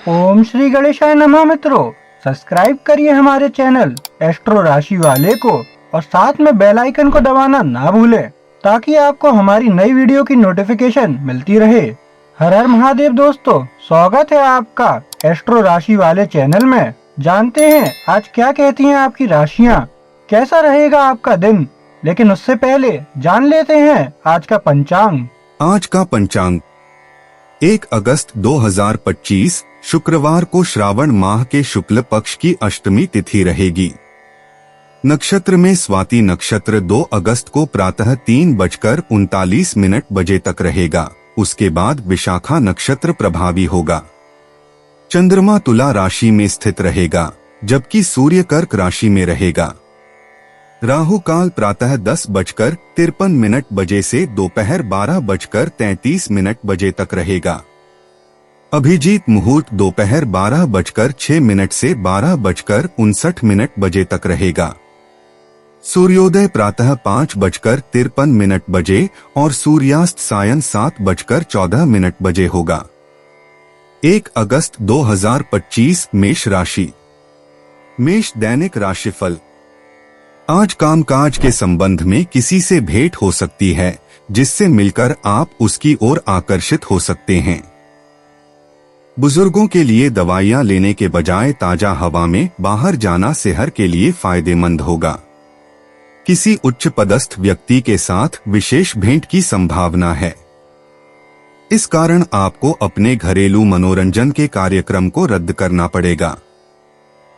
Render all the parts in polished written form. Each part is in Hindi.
ओम श्री गणेशाय नमः। मित्रों, सब्सक्राइब करिए हमारे चैनल एस्ट्रो राशि वाले को और साथ में बेल आइकन को दबाना ना भूलें ताकि आपको हमारी नई वीडियो की नोटिफिकेशन मिलती रहे। हर हर महादेव दोस्तों, स्वागत है आपका एस्ट्रो राशि वाले चैनल में। जानते हैं आज क्या कहती हैं आपकी राशियां, कैसा रहेगा आपका दिन। लेकिन उससे पहले जान लेते हैं आज का पंचांग। आज का पंचांग 1 अगस्त 2025 शुक्रवार को श्रावण माह के शुक्ल पक्ष की अष्टमी तिथि रहेगी। नक्षत्र में स्वाति नक्षत्र 2 अगस्त को प्रातः 3:39 बजे तक रहेगा। उसके बाद विशाखा नक्षत्र प्रभावी होगा। चंद्रमा तुला राशि में स्थित रहेगा जबकि सूर्य कर्क राशि में रहेगा। राहु काल प्रातः 10:53 बजे से दोपहर 12:33 बजे तक रहेगा। अभिजीत मुहूर्त दोपहर 12:06 से 12:59 बजे तक रहेगा। सूर्योदय प्रातः 5:53 बजे और सूर्यास्त सायं 7:14 बजे होगा। 1 अगस्त 2025 मेष राशि। मेष दैनिक राशिफल। आज कामकाज के संबंध में किसी से भेंट हो सकती है जिससे मिलकर आप उसकी ओर आकर्षित हो सकते हैं। बुजुर्गों के लिए दवाइयां लेने के बजाय ताजा हवा में बाहर जाना सेहत के लिए फायदेमंद होगा। किसी उच्च पदस्थ व्यक्ति के साथ विशेष भेंट की संभावना है। इस कारण आपको अपने घरेलू मनोरंजन के कार्यक्रम को रद्द करना पड़ेगा।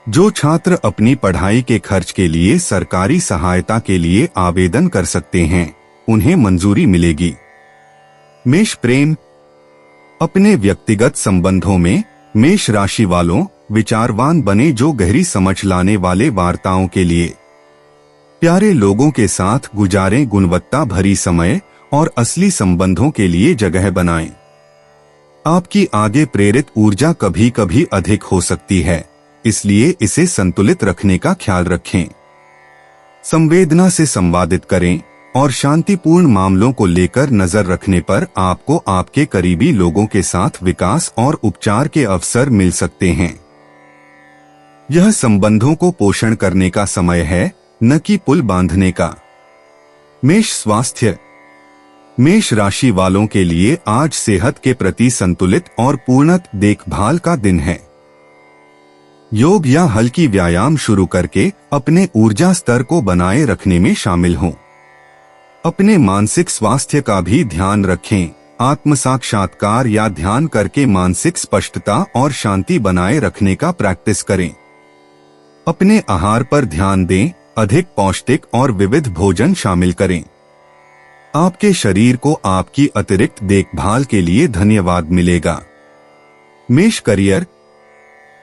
जो छात्र अपनी पढ़ाई के खर्च के लिए सरकारी सहायता के लिए आवेदन कर सकते हैं उन्हें मंजूरी मिलेगी। मेष प्रेम। अपने व्यक्तिगत संबंधों में मेष राशि वालों विचारवान बने जो गहरी समझ लाने वाले वार्ताओं के लिए प्यारे लोगों के साथ गुजारें। गुणवत्ता भरी समय और असली संबंधों के लिए जगह बनाएं। आपकी आगे प्रेरित ऊर्जा कभी कभी अधिक हो सकती है, इसलिए इसे संतुलित रखने का ख्याल रखें। संवेदना से संवादित करें और शांतिपूर्ण मामलों को लेकर नजर रखने पर आपको आपके करीबी लोगों के साथ विकास और उपचार के अवसर मिल सकते हैं। यह संबंधों को पोषण करने का समय है, न कि पुल बांधने का। मेष स्वास्थ्य। मेष राशि वालों के लिए आज सेहत के प्रति संतुलित और पूर्णत देखभाल का दिन है। योग या हल्की व्यायाम शुरू करके अपने ऊर्जा स्तर को बनाए रखने में शामिल हों। अपने मानसिक स्वास्थ्य का भी ध्यान रखें। आत्म साक्षात्कार या ध्यान करके मानसिक स्पष्टता और शांति बनाए रखने का प्रैक्टिस करें। अपने आहार पर ध्यान दें, अधिक पौष्टिक और विविध भोजन शामिल करें। आपके शरीर को आपकी अतिरिक्त देखभाल के लिए धन्यवाद मिलेगा। मेष करियर।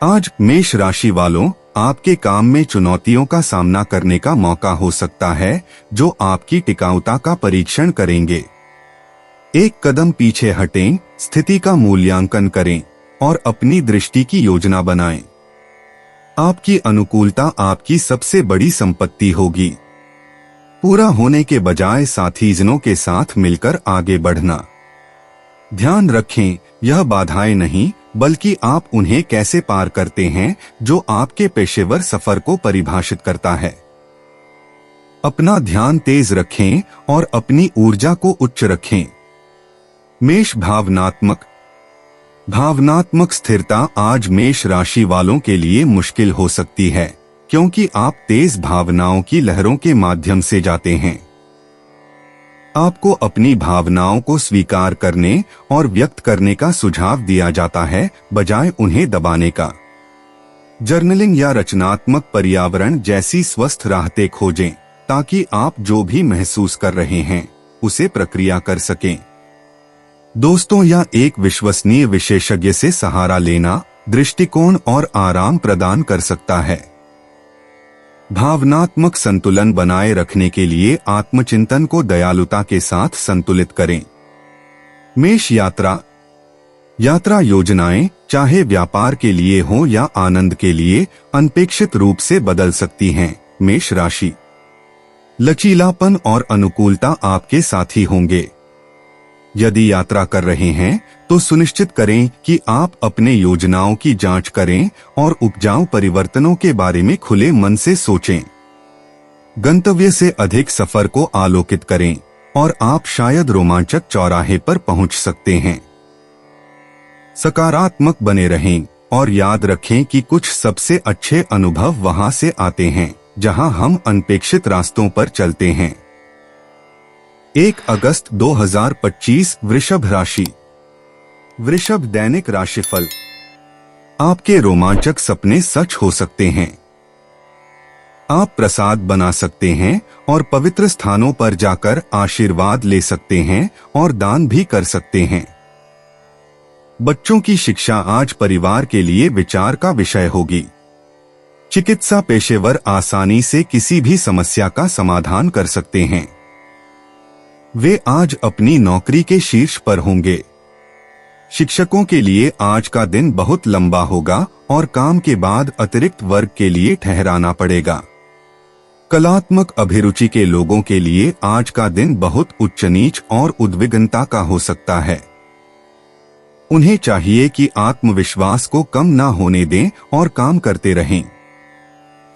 आज मेष राशि वालों आपके काम में चुनौतियों का सामना करने का मौका हो सकता है जो आपकी टिकाऊता का परीक्षण करेंगे। एक कदम पीछे हटें, स्थिति का मूल्यांकन करें और अपनी दृष्टि की योजना बनाएं। आपकी अनुकूलता आपकी सबसे बड़ी संपत्ति होगी। पूरा होने के बजाय साथीजनों के साथ मिलकर आगे बढ़ना। ध्यान रखें, यह बाधाएं नहीं बल्कि आप उन्हें कैसे पार करते हैं जो आपके पेशेवर सफर को परिभाषित करता है। अपना ध्यान तेज रखें और अपनी ऊर्जा को उच्च रखें। मेष भावनात्मक। भावनात्मक स्थिरता आज मेष राशि वालों के लिए मुश्किल हो सकती है क्योंकि आप तेज भावनाओं की लहरों के माध्यम से जाते हैं। आपको अपनी भावनाओं को स्वीकार करने और व्यक्त करने का सुझाव दिया जाता है बजाय उन्हें दबाने का। जर्नलिंग या रचनात्मक पर्यावरण जैसी स्वस्थ राहतें खोजें ताकि आप जो भी महसूस कर रहे हैं उसे प्रक्रिया कर सकें। दोस्तों या एक विश्वसनीय विशेषज्ञ से सहारा लेना दृष्टिकोण और आराम प्रदान कर सकता है। भावनात्मक संतुलन बनाए रखने के लिए आत्मचिंतन को दयालुता के साथ संतुलित करें। मेष यात्रा। यात्रा योजनाएं चाहे व्यापार के लिए हो या आनंद के लिए अनपेक्षित रूप से बदल सकती हैं। मेष राशि। लचीलापन और अनुकूलता आपके साथी होंगे। यदि यात्रा कर रहे हैं तो सुनिश्चित करें कि आप अपने योजनाओं की जांच करें और उपजाऊ परिवर्तनों के बारे में खुले मन से सोचें। गंतव्य से अधिक सफर को आलोकित करें और आप शायद रोमांचक चौराहे पर पहुंच सकते हैं। सकारात्मक बने रहें और याद रखें कि कुछ सबसे अच्छे अनुभव वहां से आते हैं जहां हम अनपेक्षित रास्तों पर चलते हैं। 1 अगस्त 2025 वृषभ राशि। वृषभ दैनिक राशिफल। आपके रोमांचक सपने सच हो सकते हैं। आप प्रसाद बना सकते हैं और पवित्र स्थानों पर जाकर आशीर्वाद ले सकते हैं और दान भी कर सकते हैं। बच्चों की शिक्षा आज परिवार के लिए विचार का विषय होगी। चिकित्सा पेशेवर आसानी से किसी भी समस्या का समाधान कर सकते हैं। वे आज अपनी नौकरी के शीर्ष पर होंगे। शिक्षकों के लिए आज का दिन बहुत लंबा होगा और काम के बाद अतिरिक्त वर्क के लिए ठहराना पड़ेगा। कलात्मक अभिरुचि के लोगों के लिए आज का दिन बहुत उच्च नीच और उद्विग्नता का हो सकता है। उन्हें चाहिए कि आत्मविश्वास को कम ना होने दें और काम करते रहें।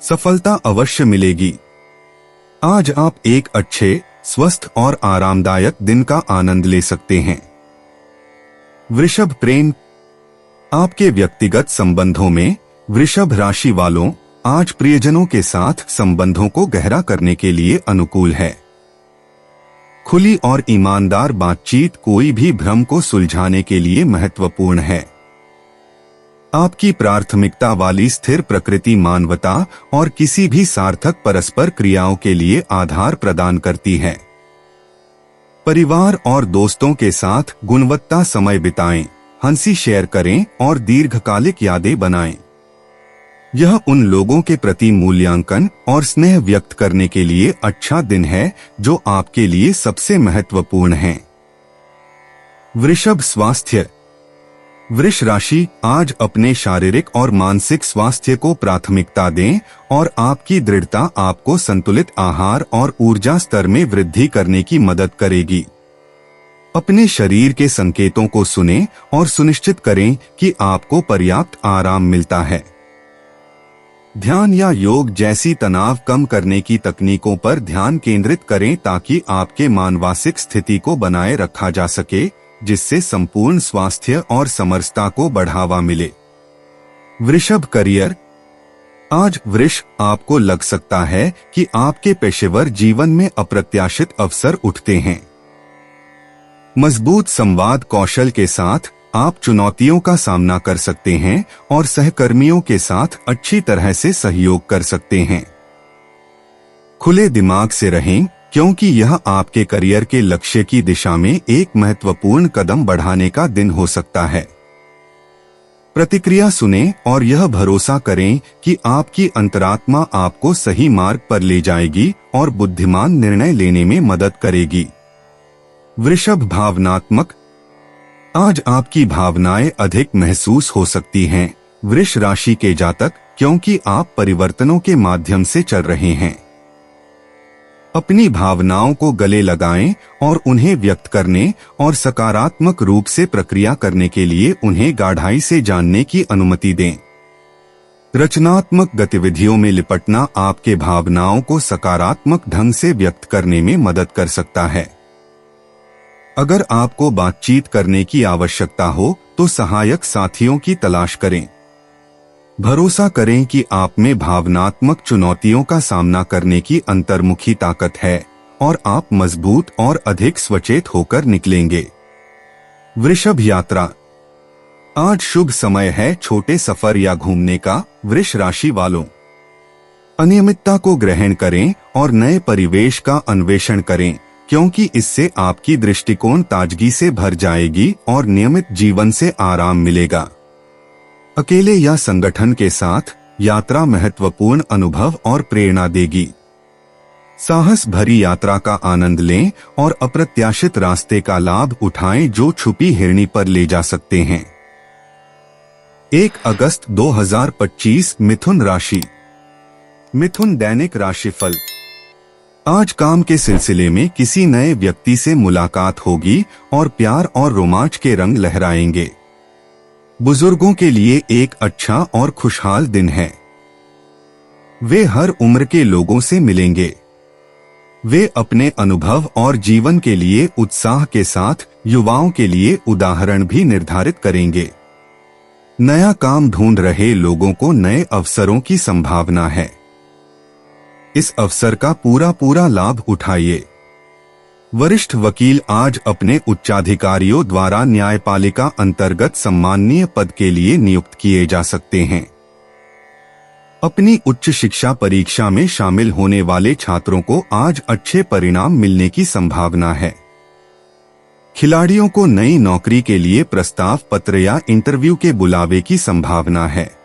सफलता अवश्य मिलेगी। आज आप एक अच्छे, स्वस्थ और आरामदायक दिन का आनंद ले सकते हैं। वृषभ प्रेम। आपके व्यक्तिगत संबंधों में वृषभ राशि वालों आज प्रियजनों के साथ संबंधों को गहरा करने के लिए अनुकूल है। खुली और ईमानदार बातचीत कोई भी भ्रम को सुलझाने के लिए महत्वपूर्ण है। आपकी प्राथमिकता वाली स्थिर प्रकृति मानवता और किसी भी सार्थक परस्पर क्रियाओं के लिए आधार प्रदान करती है। परिवार और दोस्तों के साथ गुणवत्ता समय बिताएं, हंसी शेयर करें और दीर्घकालिक यादें बनाएं। यह उन लोगों के प्रति मूल्यांकन और स्नेह व्यक्त करने के लिए अच्छा दिन है जो आपके लिए सबसे महत्वपूर्ण हैं। वृषभ स्वास्थ्य। वृष राशि आज अपने शारीरिक और मानसिक स्वास्थ्य को प्राथमिकता दें और आपकी दृढ़ता आपको संतुलित आहार और ऊर्जा स्तर में वृद्धि करने की मदद करेगी। अपने शरीर के संकेतों को सुनें और सुनिश्चित करें कि आपको पर्याप्त आराम मिलता है। ध्यान या योग जैसी तनाव कम करने की तकनीकों पर ध्यान केंद्रित करें ताकि आपके मानसिक स्थिति को बनाए रखा जा सके, जिससे संपूर्ण स्वास्थ्य और समरसता को बढ़ावा मिले। वृषभ करियर। आज वृष आपको लग सकता है कि आपके पेशेवर जीवन में अप्रत्याशित अवसर उठते हैं। मजबूत संवाद कौशल के साथ आप चुनौतियों का सामना कर सकते हैं और सहकर्मियों के साथ अच्छी तरह से सहयोग कर सकते हैं। खुले दिमाग से रहें क्योंकि यह आपके करियर के लक्ष्य की दिशा में एक महत्वपूर्ण कदम बढ़ाने का दिन हो सकता है। प्रतिक्रिया सुनें और यह भरोसा करें कि आपकी अंतरात्मा आपको सही मार्ग पर ले जाएगी और बुद्धिमान निर्णय लेने में मदद करेगी। वृषभ भावनात्मक। आज आपकी भावनाएं अधिक महसूस हो सकती हैं, वृष राशि के जातक, क्योंकि आप परिवर्तनों के माध्यम से चल रहे हैं। अपनी भावनाओं को गले लगाएं और उन्हें व्यक्त करने और सकारात्मक रूप से प्रक्रिया करने के लिए उन्हें गहराई से जानने की अनुमति दें। रचनात्मक गतिविधियों में लिपटना आपके भावनाओं को सकारात्मक ढंग से व्यक्त करने में मदद कर सकता है। अगर आपको बातचीत करने की आवश्यकता हो तो सहायक साथियों की तलाश करें। भरोसा करें कि आप में भावनात्मक चुनौतियों का सामना करने की अंतर्मुखी ताकत है और आप मजबूत और अधिक सचेत होकर निकलेंगे। वृषभ यात्रा। आज शुभ समय है छोटे सफर या घूमने का, वृष राशि वालों। अनियमितता को ग्रहण करें और नए परिवेश का अन्वेषण करें, क्योंकि इससे आपकी दृष्टिकोण ताजगी से भर जाएगी और नियमित जीवन से आराम मिलेगा। अकेले या संगठन के साथ यात्रा महत्वपूर्ण अनुभव और प्रेरणा देगी। साहस भरी यात्रा का आनंद लें और अप्रत्याशित रास्ते का लाभ उठाएं जो छुपी हिरनी पर ले जा सकते हैं। 1 अगस्त 2025 मिथुन राशि। मिथुन दैनिक राशिफल। आज काम के सिलसिले में किसी नए व्यक्ति से मुलाकात होगी और प्यार और रोमांच के रंग लहराएंगे। बुजुर्गों के लिए एक अच्छा और खुशहाल दिन है। वे हर उम्र के लोगों से मिलेंगे। वे अपने अनुभव और जीवन के लिए उत्साह के साथ युवाओं के लिए उदाहरण भी निर्धारित करेंगे। नया काम ढूंढ रहे लोगों को नए अवसरों की संभावना है। इस अवसर का पूरा लाभ उठाइए। वरिष्ठ वकील आज अपने उच्चाधिकारियों द्वारा न्यायपालिका अंतर्गत सम्माननीय पद के लिए नियुक्त किए जा सकते हैं। अपनी उच्च शिक्षा परीक्षा में शामिल होने वाले छात्रों को आज अच्छे परिणाम मिलने की संभावना है। खिलाड़ियों को नई नौकरी के लिए प्रस्ताव पत्र या इंटरव्यू के बुलावे की संभावना है।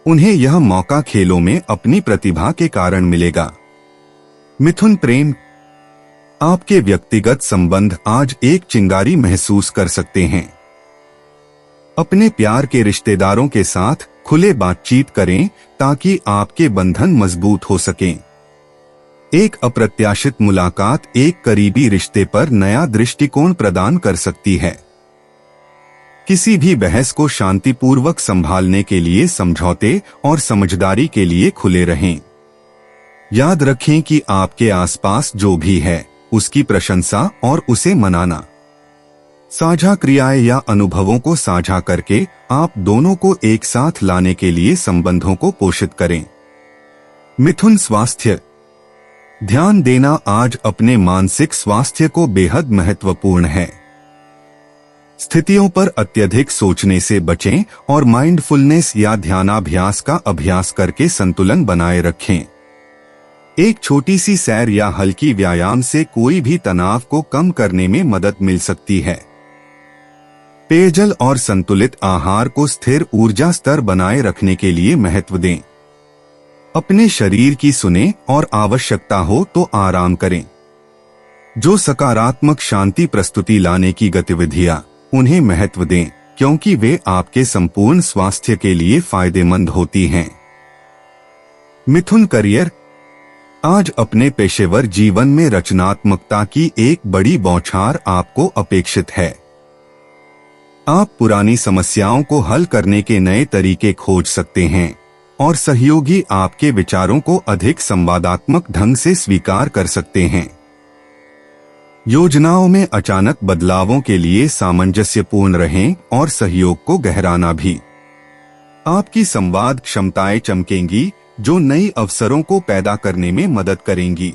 उन्हें यह मौका खेलों में अपनी प्रतिभा के कारण मिलेगा। मिथुन प्रेम, आपके व्यक्तिगत संबंध आज एक चिंगारी महसूस कर सकते हैं। अपने प्यार के रिश्तेदारों के साथ खुले बातचीत करें ताकि आपके बंधन मजबूत हो सकें। एक अप्रत्याशित मुलाकात एक करीबी रिश्ते पर नया दृष्टिकोण प्रदान कर सकती है। किसी भी बहस को शांतिपूर्वक संभालने के लिए समझौते और समझदारी के लिए खुले रहें। याद रखें कि आपके आसपास जो भी है उसकी प्रशंसा और उसे मनाना। साझा क्रियाएं या अनुभवों को साझा करके आप दोनों को एक साथ लाने के लिए संबंधों को पोषित करें। मिथुन स्वास्थ्य, ध्यान देना आज अपने मानसिक स्वास्थ्य को बेहद महत्वपूर्ण है। स्थितियों पर अत्यधिक सोचने से बचें और माइंडफुलनेस या ध्यानाभ्यास का अभ्यास करके संतुलन बनाए रखें। एक छोटी सी सैर या हल्की व्यायाम से कोई भी तनाव को कम करने में मदद मिल सकती है। पेयजल और संतुलित आहार को स्थिर ऊर्जा स्तर बनाए रखने के लिए महत्व दें। अपने शरीर की सुनें और आवश्यकता हो तो आराम करें। जो सकारात्मक शांति प्रस्तुति लाने की गतिविधियां, उन्हें महत्व दें क्योंकि वे आपके संपूर्ण स्वास्थ्य के लिए फायदेमंद होती हैं। मिथुन करियर, आज अपने पेशेवर जीवन में रचनात्मकता की एक बड़ी बौछार आपको अपेक्षित है। आप पुरानी समस्याओं को हल करने के नए तरीके खोज सकते हैं और सहयोगी आपके विचारों को अधिक संवादात्मक ढंग से स्वीकार कर सकते हैं। योजनाओं में अचानक बदलावों के लिए सामंजस्यपूर्ण रहें और सहयोग को गहराना भी। आपकी संवाद क्षमताएं चमकेंगी जो नई अवसरों को पैदा करने में मदद करेंगी।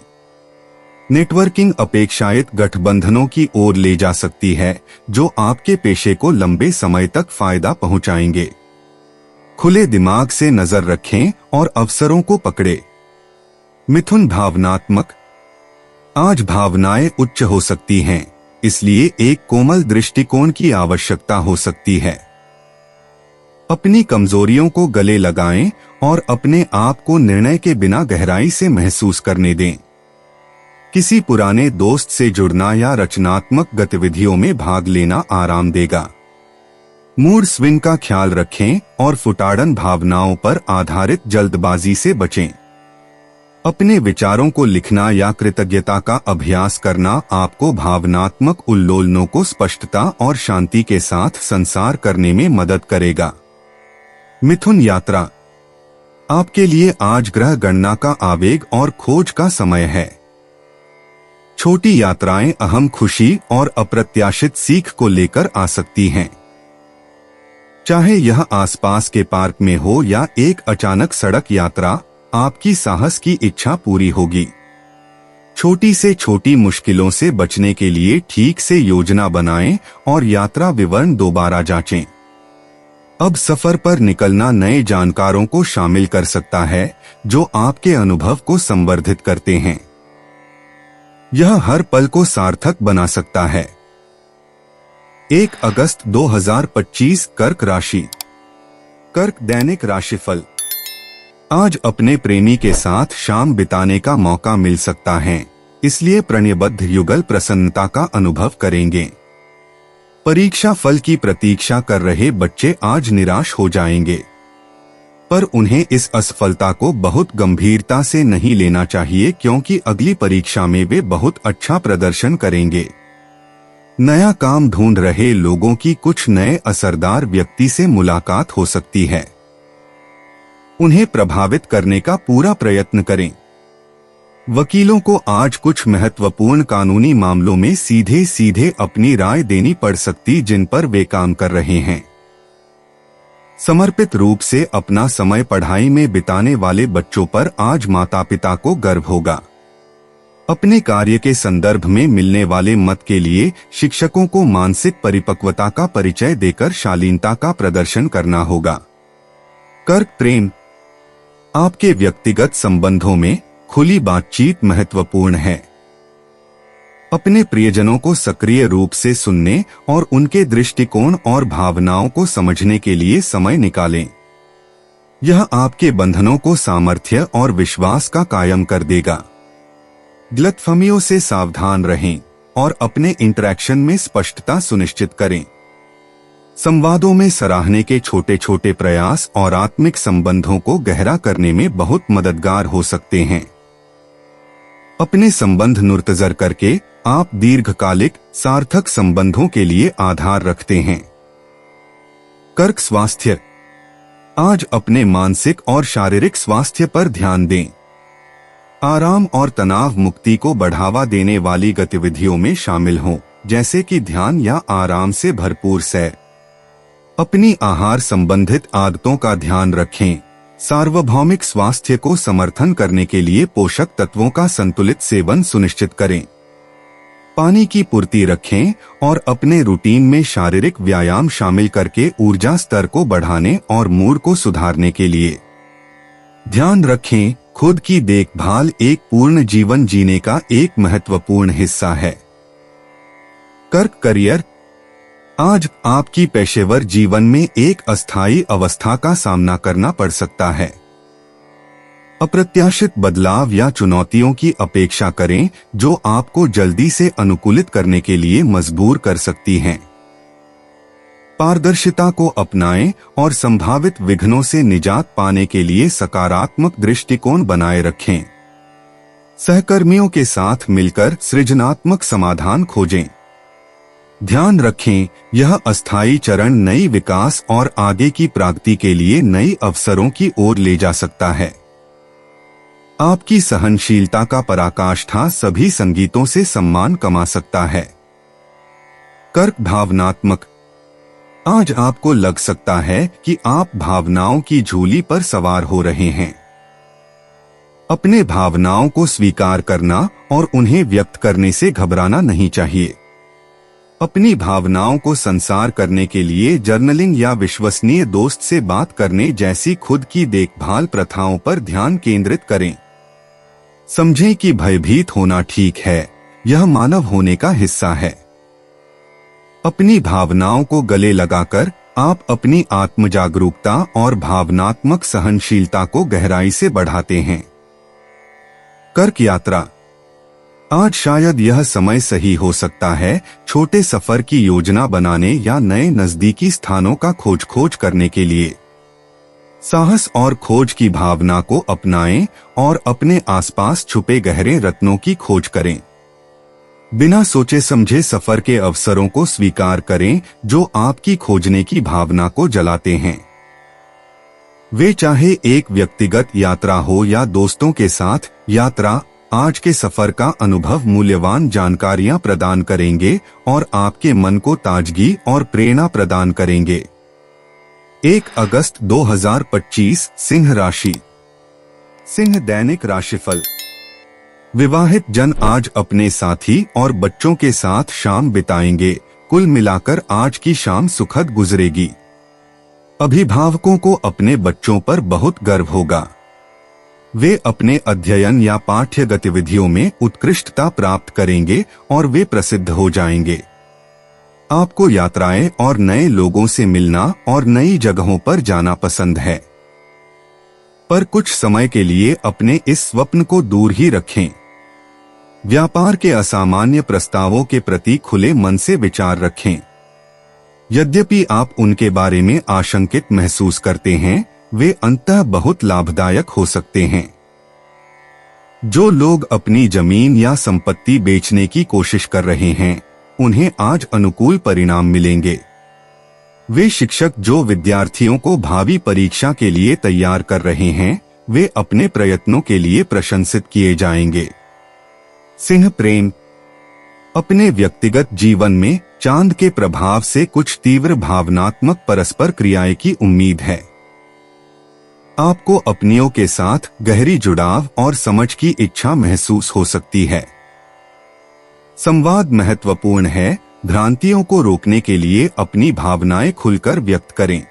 नेटवर्किंग अपेक्षाकृत गठबंधनों की ओर ले जा सकती है जो आपके पेशे को लंबे समय तक फायदा पहुंचाएंगे। खुले दिमाग से नजर रखें और अवसरों को पकड़े। मिथुन भावनात्मक, आज भावनाएं उच्च हो सकती हैं, इसलिए एक कोमल दृष्टिकोण की आवश्यकता हो सकती है। अपनी कमजोरियों को गले लगाएं और अपने आप को निर्णय के बिना गहराई से महसूस करने दें। किसी पुराने दोस्त से जुड़ना या रचनात्मक गतिविधियों में भाग लेना आराम देगा। मूड स्विंग का ख्याल रखें और फुटाड़न भावनाओं पर आधारित जल्दबाजी से बचें। अपने विचारों को लिखना या कृतज्ञता का अभ्यास करना आपको भावनात्मक उल्लोलनों को स्पष्टता और शांति के साथ संसार करने में मदद करेगा। मिथुन यात्रा, आपके लिए आज ग्रह गणना का आवेग और खोज का समय है। छोटी यात्राएं अहम खुशी और अप्रत्याशित सीख को लेकर आ सकती हैं। चाहे यह आसपास के पार्क में हो या एक अचानक सड़क यात्रा, आपकी साहस की इच्छा पूरी होगी। छोटी से छोटी मुश्किलों से बचने के लिए ठीक से योजना बनाएं और यात्रा विवरण दोबारा जांचें। अब सफर पर निकलना नए जानकारों को शामिल कर सकता है जो आपके अनुभव को संवर्धित करते हैं। यह हर पल को सार्थक बना सकता है। 1 अगस्त 2025 कर्क राशि। कर्क दैनिक राशिफल। आज अपने प्रेमी के साथ शाम बिताने का मौका मिल सकता है, इसलिए प्रणयबद्ध युगल प्रसन्नता का अनुभव करेंगे। परीक्षा फल की प्रतीक्षा कर रहे बच्चे आज निराश हो जाएंगे। पर उन्हें इस असफलता को बहुत गंभीरता से नहीं लेना चाहिए, क्योंकि अगली परीक्षा में वे बहुत अच्छा प्रदर्शन करेंगे। नया काम ढूंढ रहे लोगों की कुछ नए असरदार व्यक्ति से मुलाकात हो सकती है। उन्हें प्रभावित करने का पूरा प्रयत्न करें। वकीलों को आज कुछ महत्वपूर्ण कानूनी मामलों में सीधे सीधे अपनी राय देनी पड़ सकती, जिन पर वे काम कर रहे हैं। समर्पित रूप से अपना समय पढ़ाई में बिताने वाले बच्चों पर आज माता पिता को गर्व होगा। अपने कार्य के संदर्भ में मिलने वाले मत के लिए शिक्षकों को मानसिक परिपक्वता का परिचय देकर शालीनता का प्रदर्शन करना होगा। कर्क प्रेम, आपके व्यक्तिगत संबंधों में खुली बातचीत महत्वपूर्ण है। अपने प्रियजनों को सक्रिय रूप से सुनने और उनके दृष्टिकोण और भावनाओं को समझने के लिए समय निकालें। यह आपके बंधनों को सामर्थ्य और विश्वास का कायम कर देगा। गलतफहमियों से सावधान रहें और अपने इंटरैक्शन में स्पष्टता सुनिश्चित करें। संवादों में सराहने के छोटे छोटे प्रयास और आत्मिक संबंधों को गहरा करने में बहुत मददगार हो सकते हैं। अपने संबंध नुर्तजर करके आप दीर्घकालिक सार्थक संबंधों के लिए आधार रखते हैं। कर्क स्वास्थ्य, आज अपने मानसिक और शारीरिक स्वास्थ्य पर ध्यान दें। आराम और तनाव मुक्ति को बढ़ावा देने वाली गतिविधियों में शामिल हों, जैसे कि ध्यान या आराम से भरपूर सैर। अपनी आहार संबंधित आदतों का ध्यान रखें। सार्वभौमिक स्वास्थ्य को समर्थन करने के लिए पोषक तत्वों का संतुलित सेवन सुनिश्चित करें। पानी की पूर्ति रखें और अपने रूटीन में शारीरिक व्यायाम शामिल करके ऊर्जा स्तर को बढ़ाने और मूड को सुधारने के लिए ध्यान रखें। खुद की देखभाल एक पूर्ण जीवन जीने का एक महत्वपूर्ण हिस्सा है। कर्क करियर, आज आपकी पेशेवर जीवन में एक अस्थायी अवस्था का सामना करना पड़ सकता है। अप्रत्याशित बदलाव या चुनौतियों की अपेक्षा करें जो आपको जल्दी से अनुकूलित करने के लिए मजबूर कर सकती हैं। पारदर्शिता को अपनाएं और संभावित विघ्नों से निजात पाने के लिए सकारात्मक दृष्टिकोण बनाए रखें। सहकर्मियों के साथ मिलकर सृजनात्मक समाधान खोजें। ध्यान रखें, यह अस्थायी चरण नई विकास और आगे की प्रगति के लिए नई अवसरों की ओर ले जा सकता है। आपकी सहनशीलता का पराकाष्ठा सभी संगीतों से सम्मान कमा सकता है। कर्क भावनात्मक, आज आपको लग सकता है कि आप भावनाओं की झूली पर सवार हो रहे हैं। अपने भावनाओं को स्वीकार करना और उन्हें व्यक्त करने से घबराना नहीं चाहिए। अपनी भावनाओं को संसार करने के लिए जर्नलिंग या विश्वसनीय दोस्त से बात करने जैसी खुद की देखभाल प्रथाओं पर ध्यान केंद्रित करें। समझें कि भयभीत होना ठीक है, यह मानव होने का हिस्सा है। अपनी भावनाओं को गले लगाकर आप अपनी आत्म जागरूकता और भावनात्मक सहनशीलता को गहराई से बढ़ाते हैं। कर्क यात्रा, आज शायद यह समय सही हो सकता है छोटे सफर की योजना बनाने या नए नजदीकी स्थानों का खोज करने के लिए। साहस और खोज की भावना को अपनाएं और अपने आसपास छुपे गहरे रत्नों की खोज करें। बिना सोचे समझे सफर के अवसरों को स्वीकार करें जो आपकी खोजने की भावना को जलाते हैं। वे चाहे एक व्यक्तिगत यात्रा हो या दोस्तों के साथ यात्रा, आज के सफर का अनुभव मूल्यवान जानकारियां प्रदान करेंगे और आपके मन को ताजगी और प्रेरणा प्रदान करेंगे। 1 अगस्त 2025 सिंह राशि। सिंह दैनिक राशिफल। विवाहित जन आज अपने साथी और बच्चों के साथ शाम बिताएंगे। कुल मिलाकर आज की शाम सुखद गुजरेगी। अभिभावकों को अपने बच्चों पर बहुत गर्व होगा। वे अपने अध्ययन या पाठ्य गतिविधियों में उत्कृष्टता प्राप्त करेंगे और वे प्रसिद्ध हो जाएंगे। आपको यात्राएं और नए लोगों से मिलना और नई जगहों पर जाना पसंद है, पर कुछ समय के लिए अपने इस स्वप्न को दूर ही रखें। व्यापार के असामान्य प्रस्तावों के प्रति खुले मन से विचार रखें। यद्यपि आप उनके बारे में आशंकित महसूस करते हैं, वे अंततः बहुत लाभदायक हो सकते हैं। जो लोग अपनी जमीन या संपत्ति बेचने की कोशिश कर रहे हैं, उन्हें आज अनुकूल परिणाम मिलेंगे। वे शिक्षक जो विद्यार्थियों को भावी परीक्षा के लिए तैयार कर रहे हैं, वे अपने प्रयत्नों के लिए प्रशंसित किए जाएंगे। सिंह प्रेम। अपने व्यक्तिगत जीवन में चांद के प्रभाव से कुछ तीव्र भावनात्मक परस्पर क्रियाएं की उम्मीद है। आपको अपनियों के साथ गहरी जुड़ाव और समझ की इच्छा महसूस हो सकती है। संवाद महत्वपूर्ण है। भ्रांतियों को रोकने के लिए अपनी भावनाएं खुलकर व्यक्त करें।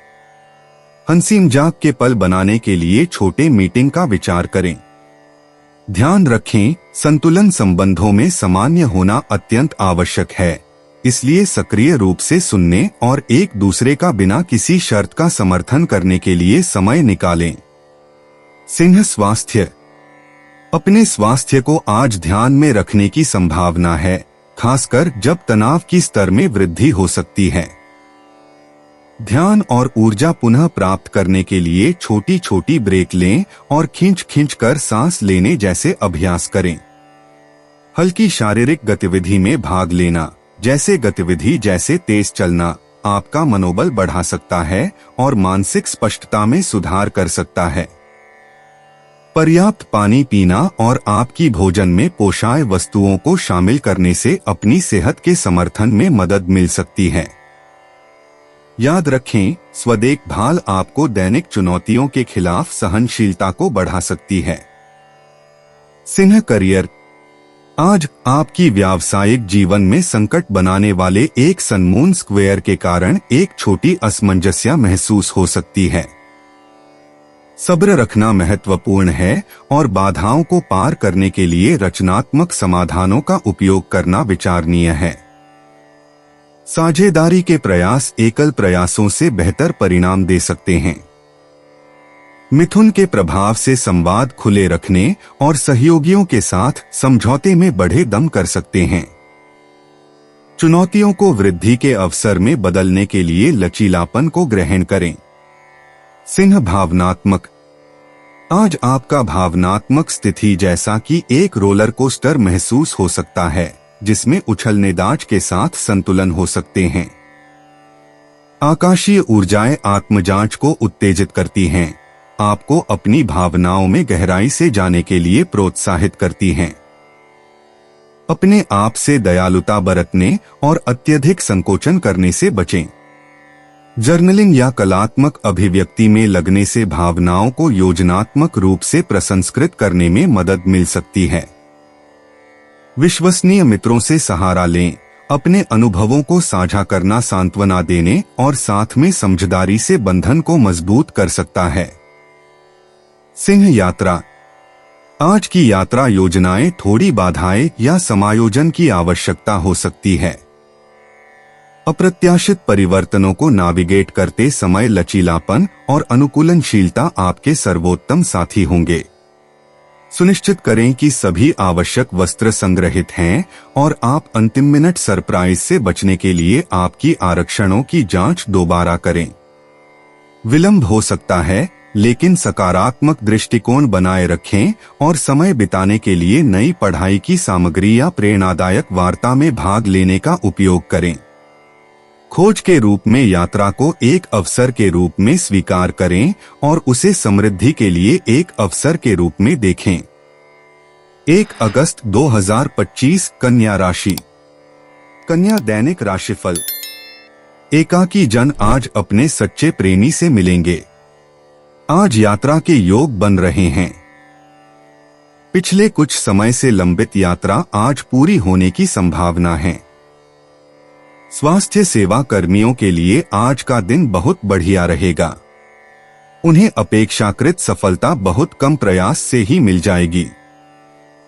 हंसी मजाक के पल बनाने के लिए छोटे मीटिंग का विचार करें। ध्यान रखें, संतुलन संबंधों में सामान्य होना अत्यंत आवश्यक है, इसलिए सक्रिय रूप से सुनने और एक दूसरे का बिना किसी शर्त का समर्थन करने के लिए समय निकालें। सिंह स्वास्थ्य। अपने स्वास्थ्य को आज ध्यान में रखने की संभावना है, खासकर जब तनाव की स्तर में वृद्धि हो सकती है। ध्यान और ऊर्जा पुनः प्राप्त करने के लिए छोटी छोटी ब्रेक लें और खींच कर सांस लेने जैसे अभ्यास करें। हल्की शारीरिक गतिविधि में भाग लेना, जैसे तेज चलना, आपका मनोबल बढ़ा सकता है और मानसिक स्पष्टता में सुधार कर सकता है। पर्याप्त पानी पीना और आपकी भोजन में पोषाय वस्तुओं को शामिल करने से अपनी सेहत के समर्थन में मदद मिल सकती है। याद रखें, स्वदेखभाल आपको दैनिक चुनौतियों के खिलाफ सहनशीलता को बढ़ा सकती है। सिंह करियर। आज आपकी व्यावसायिक जीवन में संकट बनाने वाले एक सनमून स्क्वेयर के कारण एक छोटी असमंजस्य महसूस हो सकती है। सब्र रखना महत्वपूर्ण है और बाधाओं को पार करने के लिए रचनात्मक समाधानों का उपयोग करना विचारणीय है। साझेदारी के प्रयास एकल प्रयासों से बेहतर परिणाम दे सकते हैं। मिथुन के प्रभाव से संवाद खुले रखने और सहयोगियों के साथ समझौते में बढ़े दम कर सकते हैं। चुनौतियों को वृद्धि के अवसर में बदलने के लिए लचीलापन को ग्रहण करें। सिंह भावनात्मक। आज आपका भावनात्मक स्थिति जैसा कि एक रोलर कोस्टर महसूस हो सकता है, जिसमें उछलनेदाज के साथ संतुलन हो सकते हैं। आकाशीय ऊर्जाएं आत्मजांच को उत्तेजित करती हैं, आपको अपनी भावनाओं में गहराई से जाने के लिए प्रोत्साहित करती हैं। अपने आप से दयालुता बरतने और अत्यधिक संकोचन करने से बचें। जर्नलिंग या कलात्मक अभिव्यक्ति में लगने से भावनाओं को योजनात्मक रूप से प्रसंस्कृत करने में मदद मिल सकती है। विश्वसनीय मित्रों से सहारा लें, अपने अनुभवों को साझा करना सांत्वना देने और साथ में समझदारी से बंधन को मजबूत कर सकता है। सिंह यात्रा। आज की यात्रा योजनाएं थोड़ी बाधाएं या समायोजन की आवश्यकता हो सकती है। अप्रत्याशित परिवर्तनों को नाविगेट करते समय लचीलापन और अनुकूलनशीलता आपके सर्वोत्तम साथी होंगे। सुनिश्चित करें कि सभी आवश्यक वस्त्र संग्रहित हैं और आप अंतिम मिनट सरप्राइज से बचने के लिए आपकी आरक्षणों की जांच दोबारा करें। विलंब हो सकता है, लेकिन सकारात्मक दृष्टिकोण बनाए रखें और समय बिताने के लिए नई पढ़ाई की सामग्री या प्रेरणादायक वार्ता में भाग लेने का उपयोग करें। खोज के रूप में यात्रा को एक अवसर के रूप में स्वीकार करें और उसे समृद्धि के लिए एक अवसर के रूप में देखें। 1 अगस्त 2025 कन्या राशि। कन्या दैनिक राशिफल। एकाकी जन आज अपने सच्चे प्रेमी से मिलेंगे। आज यात्रा के योग बन रहे हैं। पिछले कुछ समय से लंबित यात्रा आज पूरी होने की संभावना है। स्वास्थ्य सेवा कर्मियों के लिए आज का दिन बहुत बढ़िया रहेगा। उन्हें अपेक्षाकृत सफलता बहुत कम प्रयास से ही मिल जाएगी।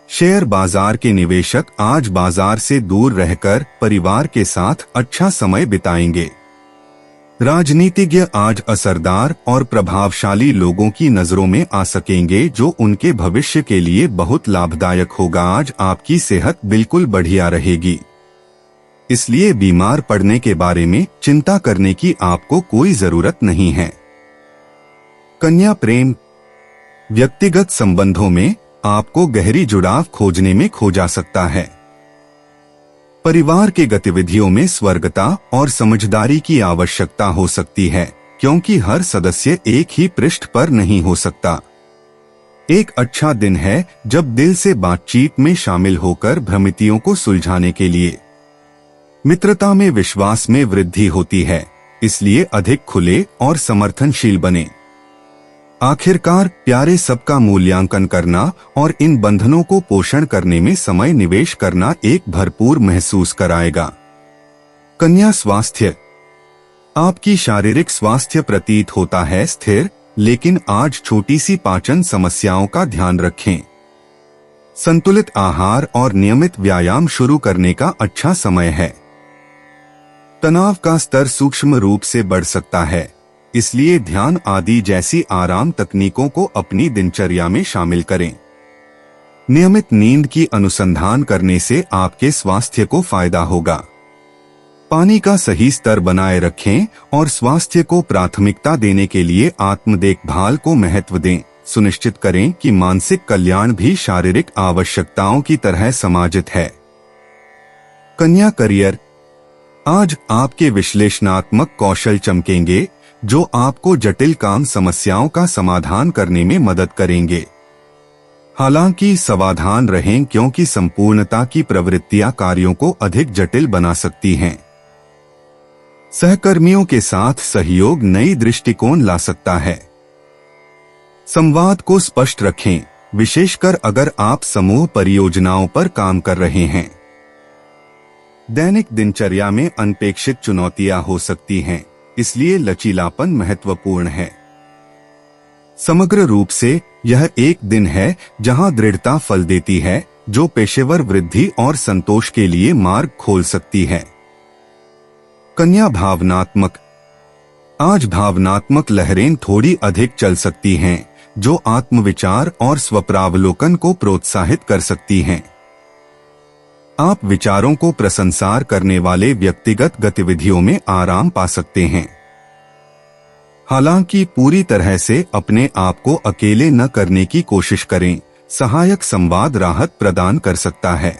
शेयर बाजार के निवेशक आज बाजार से दूर रहकर परिवार के साथ अच्छा समय बिताएंगे। राजनीतिज्ञ आज असरदार और प्रभावशाली लोगों की नजरों में आ सकेंगे, जो उनके भविष्य के लिए बहुत लाभदायक होगा। आज आपकी सेहत बिल्कुल बढ़िया रहेगी, इसलिए बीमार पड़ने के बारे में चिंता करने की आपको कोई जरूरत नहीं है। कन्या प्रेम, व्यक्तिगत संबंधों में आपको गहरी जुड़ाव खोजने में खो जा सकता है। परिवार के गतिविधियों में स्वर्गता और समझदारी की आवश्यकता हो सकती है, क्योंकि हर सदस्य एक ही पृष्ठ पर नहीं हो सकता। एक अच्छा दिन है जब दिल से बातचीत में शामिल होकर भ्रमितियों को सुलझाने के लिए। मित्रता में विश्वास में वृद्धि होती है, इसलिए अधिक खुले और समर्थनशील बने। आखिरकार प्यारे, सबका मूल्यांकन करना और इन बंधनों को पोषण करने में समय निवेश करना एक भरपूर महसूस कराएगा। कन्या स्वास्थ्य, आपकी शारीरिक स्वास्थ्य प्रतीत होता है स्थिर, लेकिन आज छोटी सी पाचन समस्याओं का ध्यान रखें। संतुलित आहार और नियमित व्यायाम शुरू करने का अच्छा समय है। तनाव का स्तर सूक्ष्म रूप से बढ़ सकता है, इसलिए ध्यान आदि जैसी आराम तकनीकों को अपनी दिनचर्या में शामिल करें। नियमित नींद की अनुसंधान करने से आपके स्वास्थ्य को फायदा होगा। पानी का सही स्तर बनाए रखें और स्वास्थ्य को प्राथमिकता देने के लिए आत्म देखभाल को महत्व दें। सुनिश्चित करें कि मानसिक कल्याण भी शारीरिक आवश्यकताओं की तरह समाजित है। कन्या करियर, आज आपके विश्लेषणात्मक कौशल चमकेंगे, जो आपको जटिल काम समस्याओं का समाधान करने में मदद करेंगे। हालांकि सावधान रहें, क्योंकि संपूर्णता की प्रवृत्तियां कार्यों को अधिक जटिल बना सकती हैं। सहकर्मियों के साथ सहयोग नई दृष्टिकोण ला सकता है। संवाद को स्पष्ट रखें, विशेषकर अगर आप समूह परियोजनाओं पर काम कर रहे हैं। दैनिक दिनचर्या में अनपेक्षित चुनौतियां हो सकती हैं, इसलिए लचीलापन महत्वपूर्ण है। समग्र रूप से यह एक दिन है जहां दृढ़ता फल देती है, जो पेशेवर वृद्धि और संतोष के लिए मार्ग खोल सकती है। कन्या भावनात्मक, आज भावनात्मक लहरें थोड़ी अधिक चल सकती हैं, जो आत्मविचार और स्वप्रावलोकन को प्रोत्साहित कर सकती हैं। आप विचारों को प्रसंसार करने वाले व्यक्तिगत गतिविधियों में आराम पा सकते हैं। हालांकि पूरी तरह से अपने आप को अकेले न करने की कोशिश करें, सहायक संवाद राहत प्रदान कर सकता है।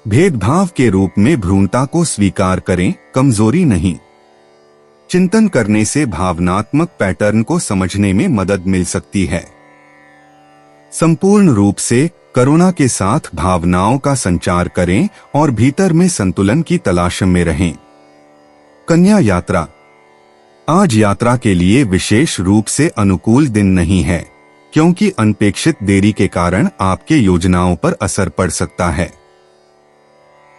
भेदभाव के रूप में भ्रूणता को स्वीकार करें, कमजोरी नहीं। चिंतन करने से भावनात्मक पैटर्न को समझने में मदद मिल सकती है। संपूर्ण रूप से करुणा के साथ भावनाओं का संचार करें और भीतर में संतुलन की तलाश में रहें। कन्या यात्रा, आज यात्रा के लिए विशेष रूप से अनुकूल दिन नहीं है, क्योंकि अनपेक्षित देरी के कारण आपके योजनाओं पर असर पड़ सकता है।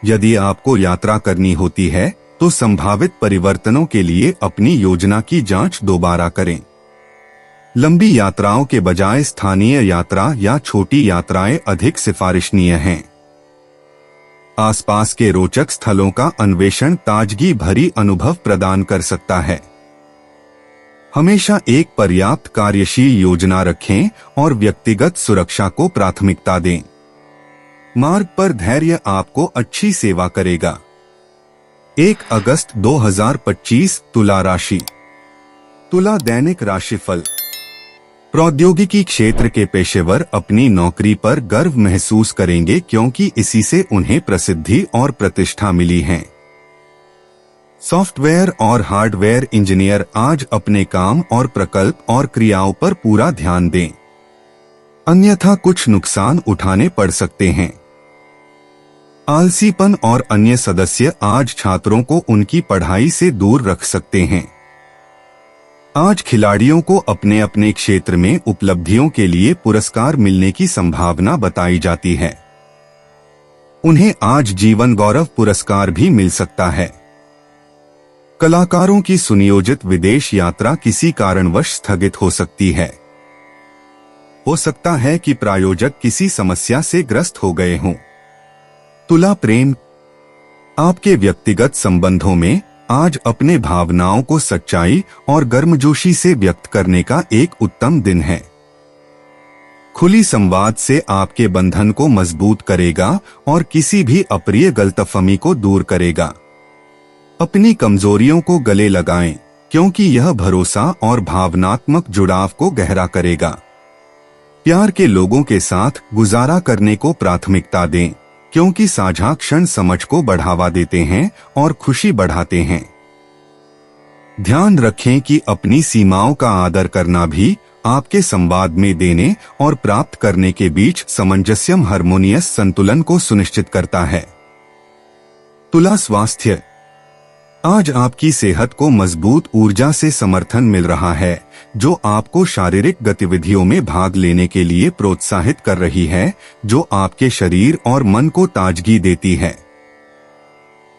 यदि आपको यात्रा करनी होती है तो संभावित परिवर्तनों के लिए अपनी योजना की जांच दोबारा करें। लंबी यात्राओं के बजाय स्थानीय यात्रा या छोटी यात्राएं अधिक सिफारिशनीय हैं। आसपास के रोचक स्थलों का अन्वेषण ताजगी भरी अनुभव प्रदान कर सकता है। हमेशा एक पर्याप्त कार्यशील योजना रखें और व्यक्तिगत सुरक्षा को प्राथमिकता दें। मार्ग पर धैर्य आपको अच्छी सेवा करेगा। 1 अगस्त 2025 तुला राशि। तुला दैनिक राशिफल। प्रौद्योगिकी क्षेत्र के पेशेवर अपनी नौकरी पर गर्व महसूस करेंगे, क्योंकि इसी से उन्हें प्रसिद्धि और प्रतिष्ठा मिली है। सॉफ्टवेयर और हार्डवेयर इंजीनियर आज अपने काम और प्रकल्प और क्रियाओं पर पूरा ध्यान दें, अन्यथा कुछ नुकसान उठाने पड़ सकते हैं। आलसीपन और अन्य सदस्य आज छात्रों को उनकी पढ़ाई से दूर रख सकते हैं। आज खिलाड़ियों को अपने अपने क्षेत्र में उपलब्धियों के लिए पुरस्कार मिलने की संभावना बताई जाती है। उन्हें आज जीवन गौरव पुरस्कार भी मिल सकता है। कलाकारों की सुनियोजित विदेश यात्रा किसी कारणवश स्थगित हो सकती है। हो सकता है कि प्रायोजक किसी समस्या से ग्रस्त हो गए हों। तुला प्रेम, आपके व्यक्तिगत संबंधों में आज अपने भावनाओं को सच्चाई और गर्मजोशी से व्यक्त करने का एक उत्तम दिन है। खुली संवाद से आपके बंधन को मजबूत करेगा और किसी भी अप्रिय गलतफहमी को दूर करेगा। अपनी कमजोरियों को गले लगाएं, क्योंकि यह भरोसा और भावनात्मक जुड़ाव को गहरा करेगा। प्यार के लोगों के साथ गुजारा करने को प्राथमिकता दें, क्योंकि साझा क्षण समझ को बढ़ावा देते हैं और खुशी बढ़ाते हैं। ध्यान रखें कि अपनी सीमाओं का आदर करना भी आपके संवाद में देने और प्राप्त करने के बीच सामंजस्यम हार्मोनियस संतुलन को सुनिश्चित करता है। तुला स्वास्थ्य। आज आपकी सेहत को मजबूत ऊर्जा से समर्थन मिल रहा है, जो आपको शारीरिक गतिविधियों में भाग लेने के लिए प्रोत्साहित कर रही है, जो आपके शरीर और मन को ताजगी देती है।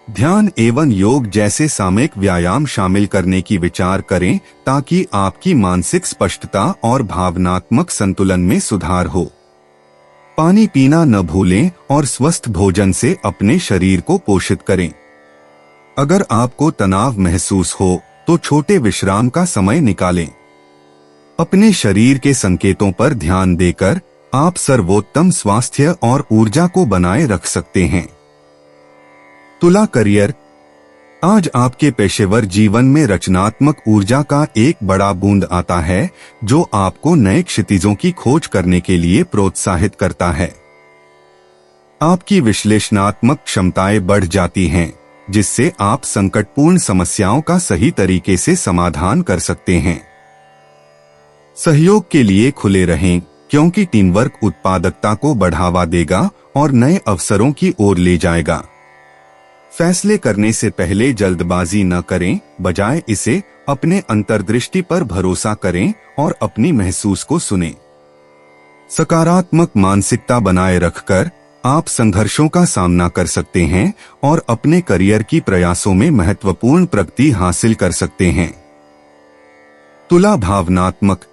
ध्यान एवं योग जैसे सामयिक व्यायाम शामिल करने की विचार करें, ताकि आपकी मानसिक स्पष्टता और भावनात्मक संतुलन में सुधार हो। पानी पीना न भूलें और स्वस्थ भोजन से अपने शरीर को पोषित करें। अगर आपको तनाव महसूस हो तो छोटे विश्राम का समय निकालें। अपने शरीर के संकेतों पर ध्यान देकर आप सर्वोत्तम स्वास्थ्य और ऊर्जा को बनाए रख सकते हैं। तुला करियर। आज आपके पेशेवर जीवन में रचनात्मक ऊर्जा का एक बड़ा बूंद आता है, जो आपको नए क्षितिजों की खोज करने के लिए प्रोत्साहित करता है। आपकी विश्लेषणात्मक क्षमताएं बढ़ जाती हैं, जिससे आप संकटपूर्ण समस्याओं का सही तरीके से समाधान कर सकते हैं। सहयोग के लिए खुले रहें, क्योंकि टीम वर्क उत्पादकता को बढ़ावा देगा और नए अवसरों की ओर ले जाएगा। फैसले करने से पहले जल्दबाजी न करें, बजाय इसे अपने अंतर्दृष्टि पर भरोसा करें और अपनी महसूस को सुनें। सकारात्मक मानसिकता बनाए रखकर आप संघर्षों का सामना कर सकते हैं और अपने करियर की प्रयासों में महत्वपूर्ण प्रगति हासिल कर सकते हैं। तुला भावनात्मक।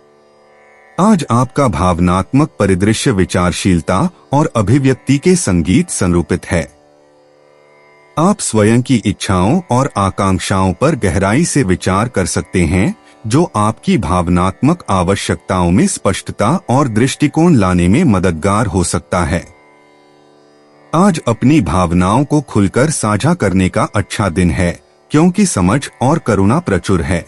आज आपका भावनात्मक परिदृश्य विचारशीलता और अभिव्यक्ति के संगीत संरूपित है। आप स्वयं की इच्छाओं और आकांक्षाओं पर गहराई से विचार कर सकते हैं, जो आपकी भावनात्मक आवश्यकताओं में स्पष्टता और दृष्टिकोण लाने में मददगार हो सकता है। आज अपनी भावनाओं को खुलकर साझा करने का अच्छा दिन है, क्योंकि समझ और करुणा प्रचुर है।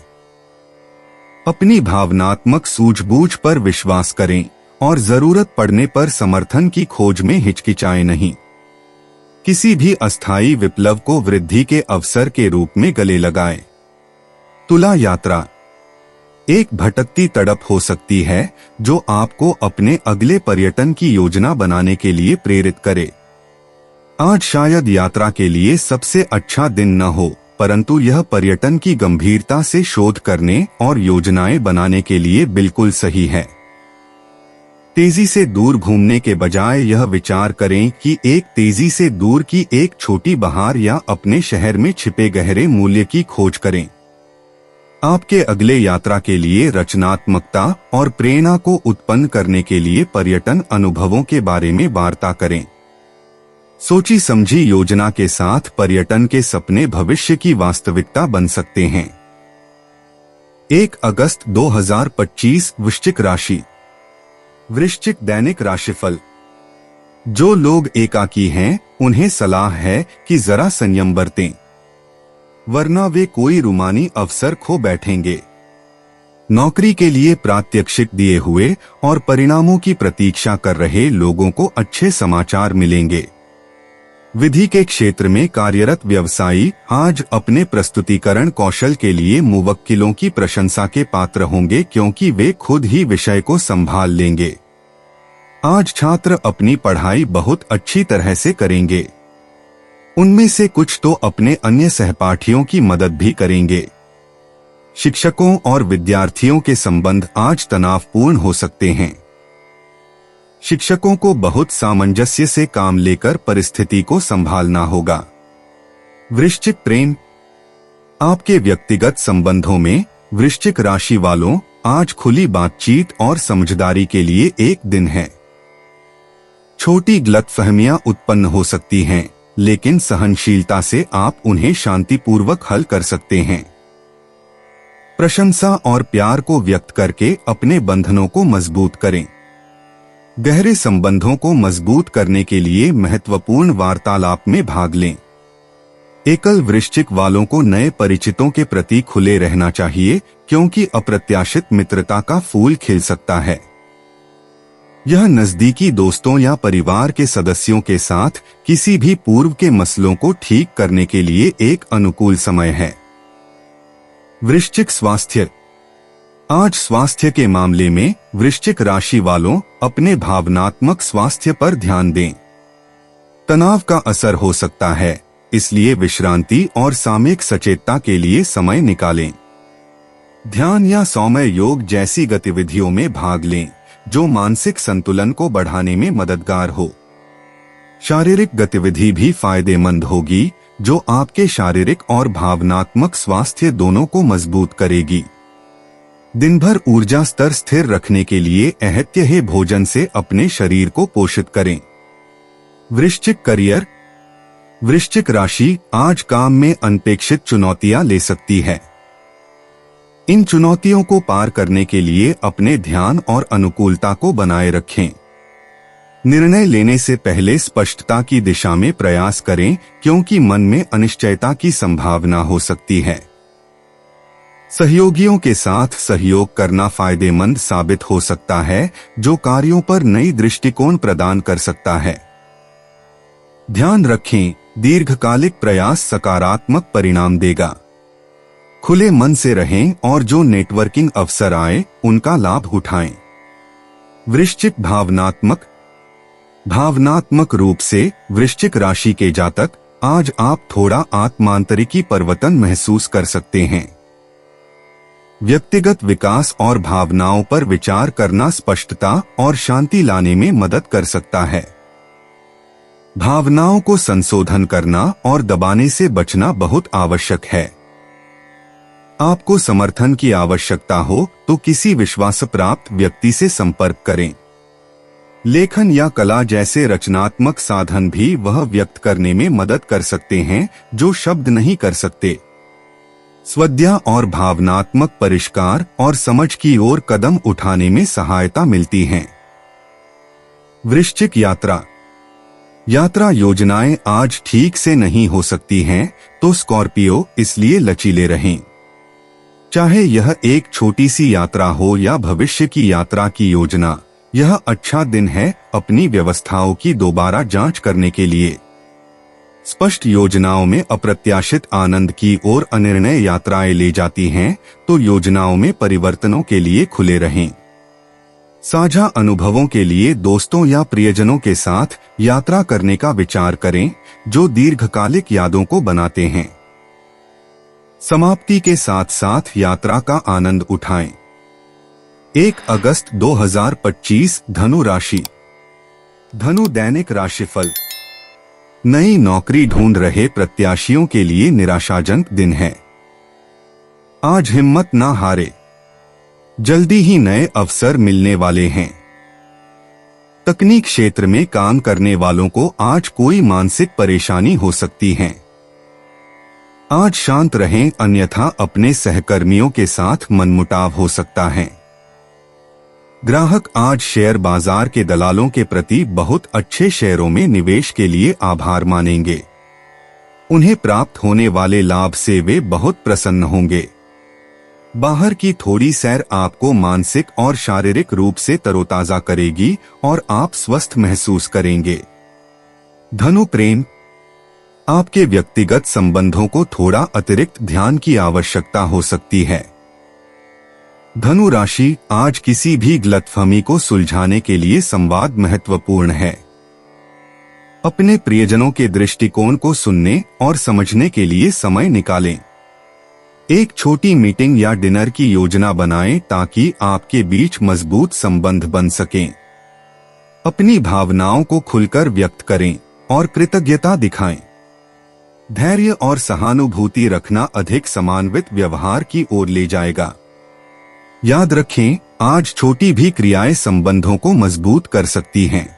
अपनी भावनात्मक सूझबूझ पर विश्वास करें और जरूरत पड़ने पर समर्थन की खोज में हिचकिचाएं नहीं। किसी भी अस्थायी विप्लव को वृद्धि के अवसर के रूप में गले लगाएं। तुला यात्रा एक भटकती तड़प हो सकती है, जो आपको अपने अगले पर्यटन की योजना बनाने के लिए प्रेरित करे। आज शायद यात्रा के लिए सबसे अच्छा दिन न हो, परंतु यह पर्यटन की गंभीरता से शोध करने और योजनाएं बनाने के लिए बिल्कुल सही है। तेजी से दूर घूमने के बजाय यह विचार करें कि एक तेजी से दूर की एक छोटी बहार या अपने शहर में छिपे गहरे मूल्य की खोज करें। आपके अगले यात्रा के लिए रचनात्मकता और प्रेरणा को उत्पन्न करने के लिए पर्यटन अनुभवों के बारे में वार्ता करें। सोची समझी योजना के साथ पर्यटन के सपने भविष्य की वास्तविकता बन सकते हैं। 1 अगस्त 2025 वृश्चिक राशि। वृश्चिक दैनिक राशिफल। जो लोग एकाकी हैं, उन्हें सलाह है कि जरा संयम बरतें, वरना वे कोई रूमानी अवसर खो बैठेंगे। नौकरी के लिए प्रात्यक्षिक दिए हुए और परिणामों की प्रतीक्षा कर रहे लोगों को अच्छे समाचार मिलेंगे। विधि के क्षेत्र में कार्यरत व्यवसायी आज अपने प्रस्तुतिकरण कौशल के लिए मुवक्किलों की प्रशंसा के पात्र होंगे, क्योंकि वे खुद ही विषय को संभाल लेंगे। आज छात्र अपनी पढ़ाई बहुत अच्छी तरह से करेंगे। उनमें से कुछ तो अपने अन्य सहपाठियों की मदद भी करेंगे। शिक्षकों और विद्यार्थियों के संबंध आज तनावपूर्ण हो सकते हैं। शिक्षकों को बहुत सामंजस्य से काम लेकर परिस्थिति को संभालना होगा। वृश्चिक प्रेम। आपके व्यक्तिगत संबंधों में वृश्चिक राशि वालों आज खुली बातचीत और समझदारी के लिए एक दिन है। छोटी गलतफहमियां उत्पन्न हो सकती हैं, लेकिन सहनशीलता से आप उन्हें शांतिपूर्वक हल कर सकते हैं। प्रशंसा और प्यार को व्यक्त करके अपने बंधनों को मजबूत करें। गहरे संबंधों को मजबूत करने के लिए महत्वपूर्ण वार्तालाप में भाग लें। एकल वृश्चिक वालों को नए परिचितों के प्रति खुले रहना चाहिए, क्योंकि अप्रत्याशित मित्रता का फूल खिल सकता है। यह नजदीकी दोस्तों या परिवार के सदस्यों के साथ किसी भी पूर्व के मसलों को ठीक करने के लिए एक अनुकूल समय है। वृश्चिक स्वास्थ्य। आज स्वास्थ्य के मामले में वृश्चिक राशि वालों अपने भावनात्मक स्वास्थ्य पर ध्यान दें। तनाव का असर हो सकता है, इसलिए विश्रांति और सामयिक सचेतता के लिए समय निकालें। ध्यान या सौम्य योग जैसी गतिविधियों में भाग लें जो मानसिक संतुलन को बढ़ाने में मददगार हो। शारीरिक गतिविधि भी फायदेमंद होगी, जो आपके शारीरिक और भावनात्मक स्वास्थ्य दोनों को मजबूत करेगी। दिन भर ऊर्जा स्तर स्थिर रखने के लिए आहत्य भोजन से अपने शरीर को पोषित करें। वृश्चिक करियर। वृश्चिक राशि आज काम में अनपेक्षित चुनौतियां ले सकती है। इन चुनौतियों को पार करने के लिए अपने ध्यान और अनुकूलता को बनाए रखें। निर्णय लेने से पहले स्पष्टता की दिशा में प्रयास करें, क्योंकि मन में अनिश्चयता की संभावना हो सकती है। सहयोगियों के साथ सहयोग करना फायदेमंद साबित हो सकता है, जो कार्यों पर नई दृष्टिकोण प्रदान कर सकता है। ध्यान रखें, दीर्घकालिक प्रयास सकारात्मक परिणाम देगा। खुले मन से रहें और जो नेटवर्किंग अवसर आए उनका लाभ उठाएं। वृश्चिक भावनात्मक रूप से वृश्चिक राशि के जातक आज आप थोड़ा आत्मांतरिकी परिवर्तन महसूस कर सकते हैं। व्यक्तिगत विकास और भावनाओं पर विचार करना स्पष्टता और शांति लाने में मदद कर सकता है। भावनाओं को संशोधन करना और दबाने से बचना बहुत आवश्यक है। आपको समर्थन की आवश्यकता हो तो किसी विश्वास प्राप्त व्यक्ति से संपर्क करें। लेखन या कला जैसे रचनात्मक साधन भी वह व्यक्त करने में मदद कर सकते हैं जो शब्द नहीं कर सकते। स्वाध्याय और भावनात्मक परिष्कार और समझ की ओर कदम उठाने में सहायता मिलती है। वृश्चिक यात्रा योजनाएं आज ठीक से नहीं हो सकती हैं, तो स्कॉर्पियो इसलिए लचीले रहें। चाहे यह एक छोटी सी यात्रा हो या भविष्य की यात्रा की योजना, यह अच्छा दिन है अपनी व्यवस्थाओं की दोबारा जांच करने के लिए। स्पष्ट योजनाओं में अप्रत्याशित आनंद की ओर अनिर्णय यात्राएं ले जाती हैं, तो योजनाओं में परिवर्तनों के लिए खुले रहें। साझा अनुभवों के लिए दोस्तों या प्रियजनों के साथ यात्रा करने का विचार करें, जो दीर्घकालिक यादों को बनाते हैं। समाप्ति के साथ साथ यात्रा का आनंद उठाएं। 1 अगस्त 2025 धनु राशि। धनु दैनिक राशिफल। नई नौकरी ढूंढ रहे प्रत्याशियों के लिए निराशाजनक दिन है। आज हिम्मत ना हारे, जल्दी ही नए अवसर मिलने वाले हैं। तकनीक क्षेत्र में काम करने वालों को आज कोई मानसिक परेशानी हो सकती है। आज शांत रहें, अन्यथा अपने सहकर्मियों के साथ मनमुटाव हो सकता है। ग्राहक आज शेयर बाजार के दलालों के प्रति बहुत अच्छे शेयरों में निवेश के लिए आभार मानेंगे। उन्हें प्राप्त होने वाले लाभ से वे बहुत प्रसन्न होंगे। बाहर की थोड़ी सैर आपको मानसिक और शारीरिक रूप से तरोताजा करेगी और आप स्वस्थ महसूस करेंगे। धनु प्रेम। आपके व्यक्तिगत संबंधों को थोड़ा अतिरिक्त ध्यान की आवश्यकता हो सकती है। धनु राशि आज किसी भी गलतफहमी को सुलझाने के लिए संवाद महत्वपूर्ण है। अपने प्रियजनों के दृष्टिकोण को सुनने और समझने के लिए समय निकालें। एक छोटी मीटिंग या डिनर की योजना बनाएं ताकि आपके बीच मजबूत संबंध बन सकें। अपनी भावनाओं को खुलकर व्यक्त करें और कृतज्ञता दिखाएं। धैर्य और सहानुभूति रखना अधिक समन्वित व्यवहार की ओर ले जाएगा। याद रखें, आज छोटी भी क्रियाएं संबंधों को मजबूत कर सकती हैं।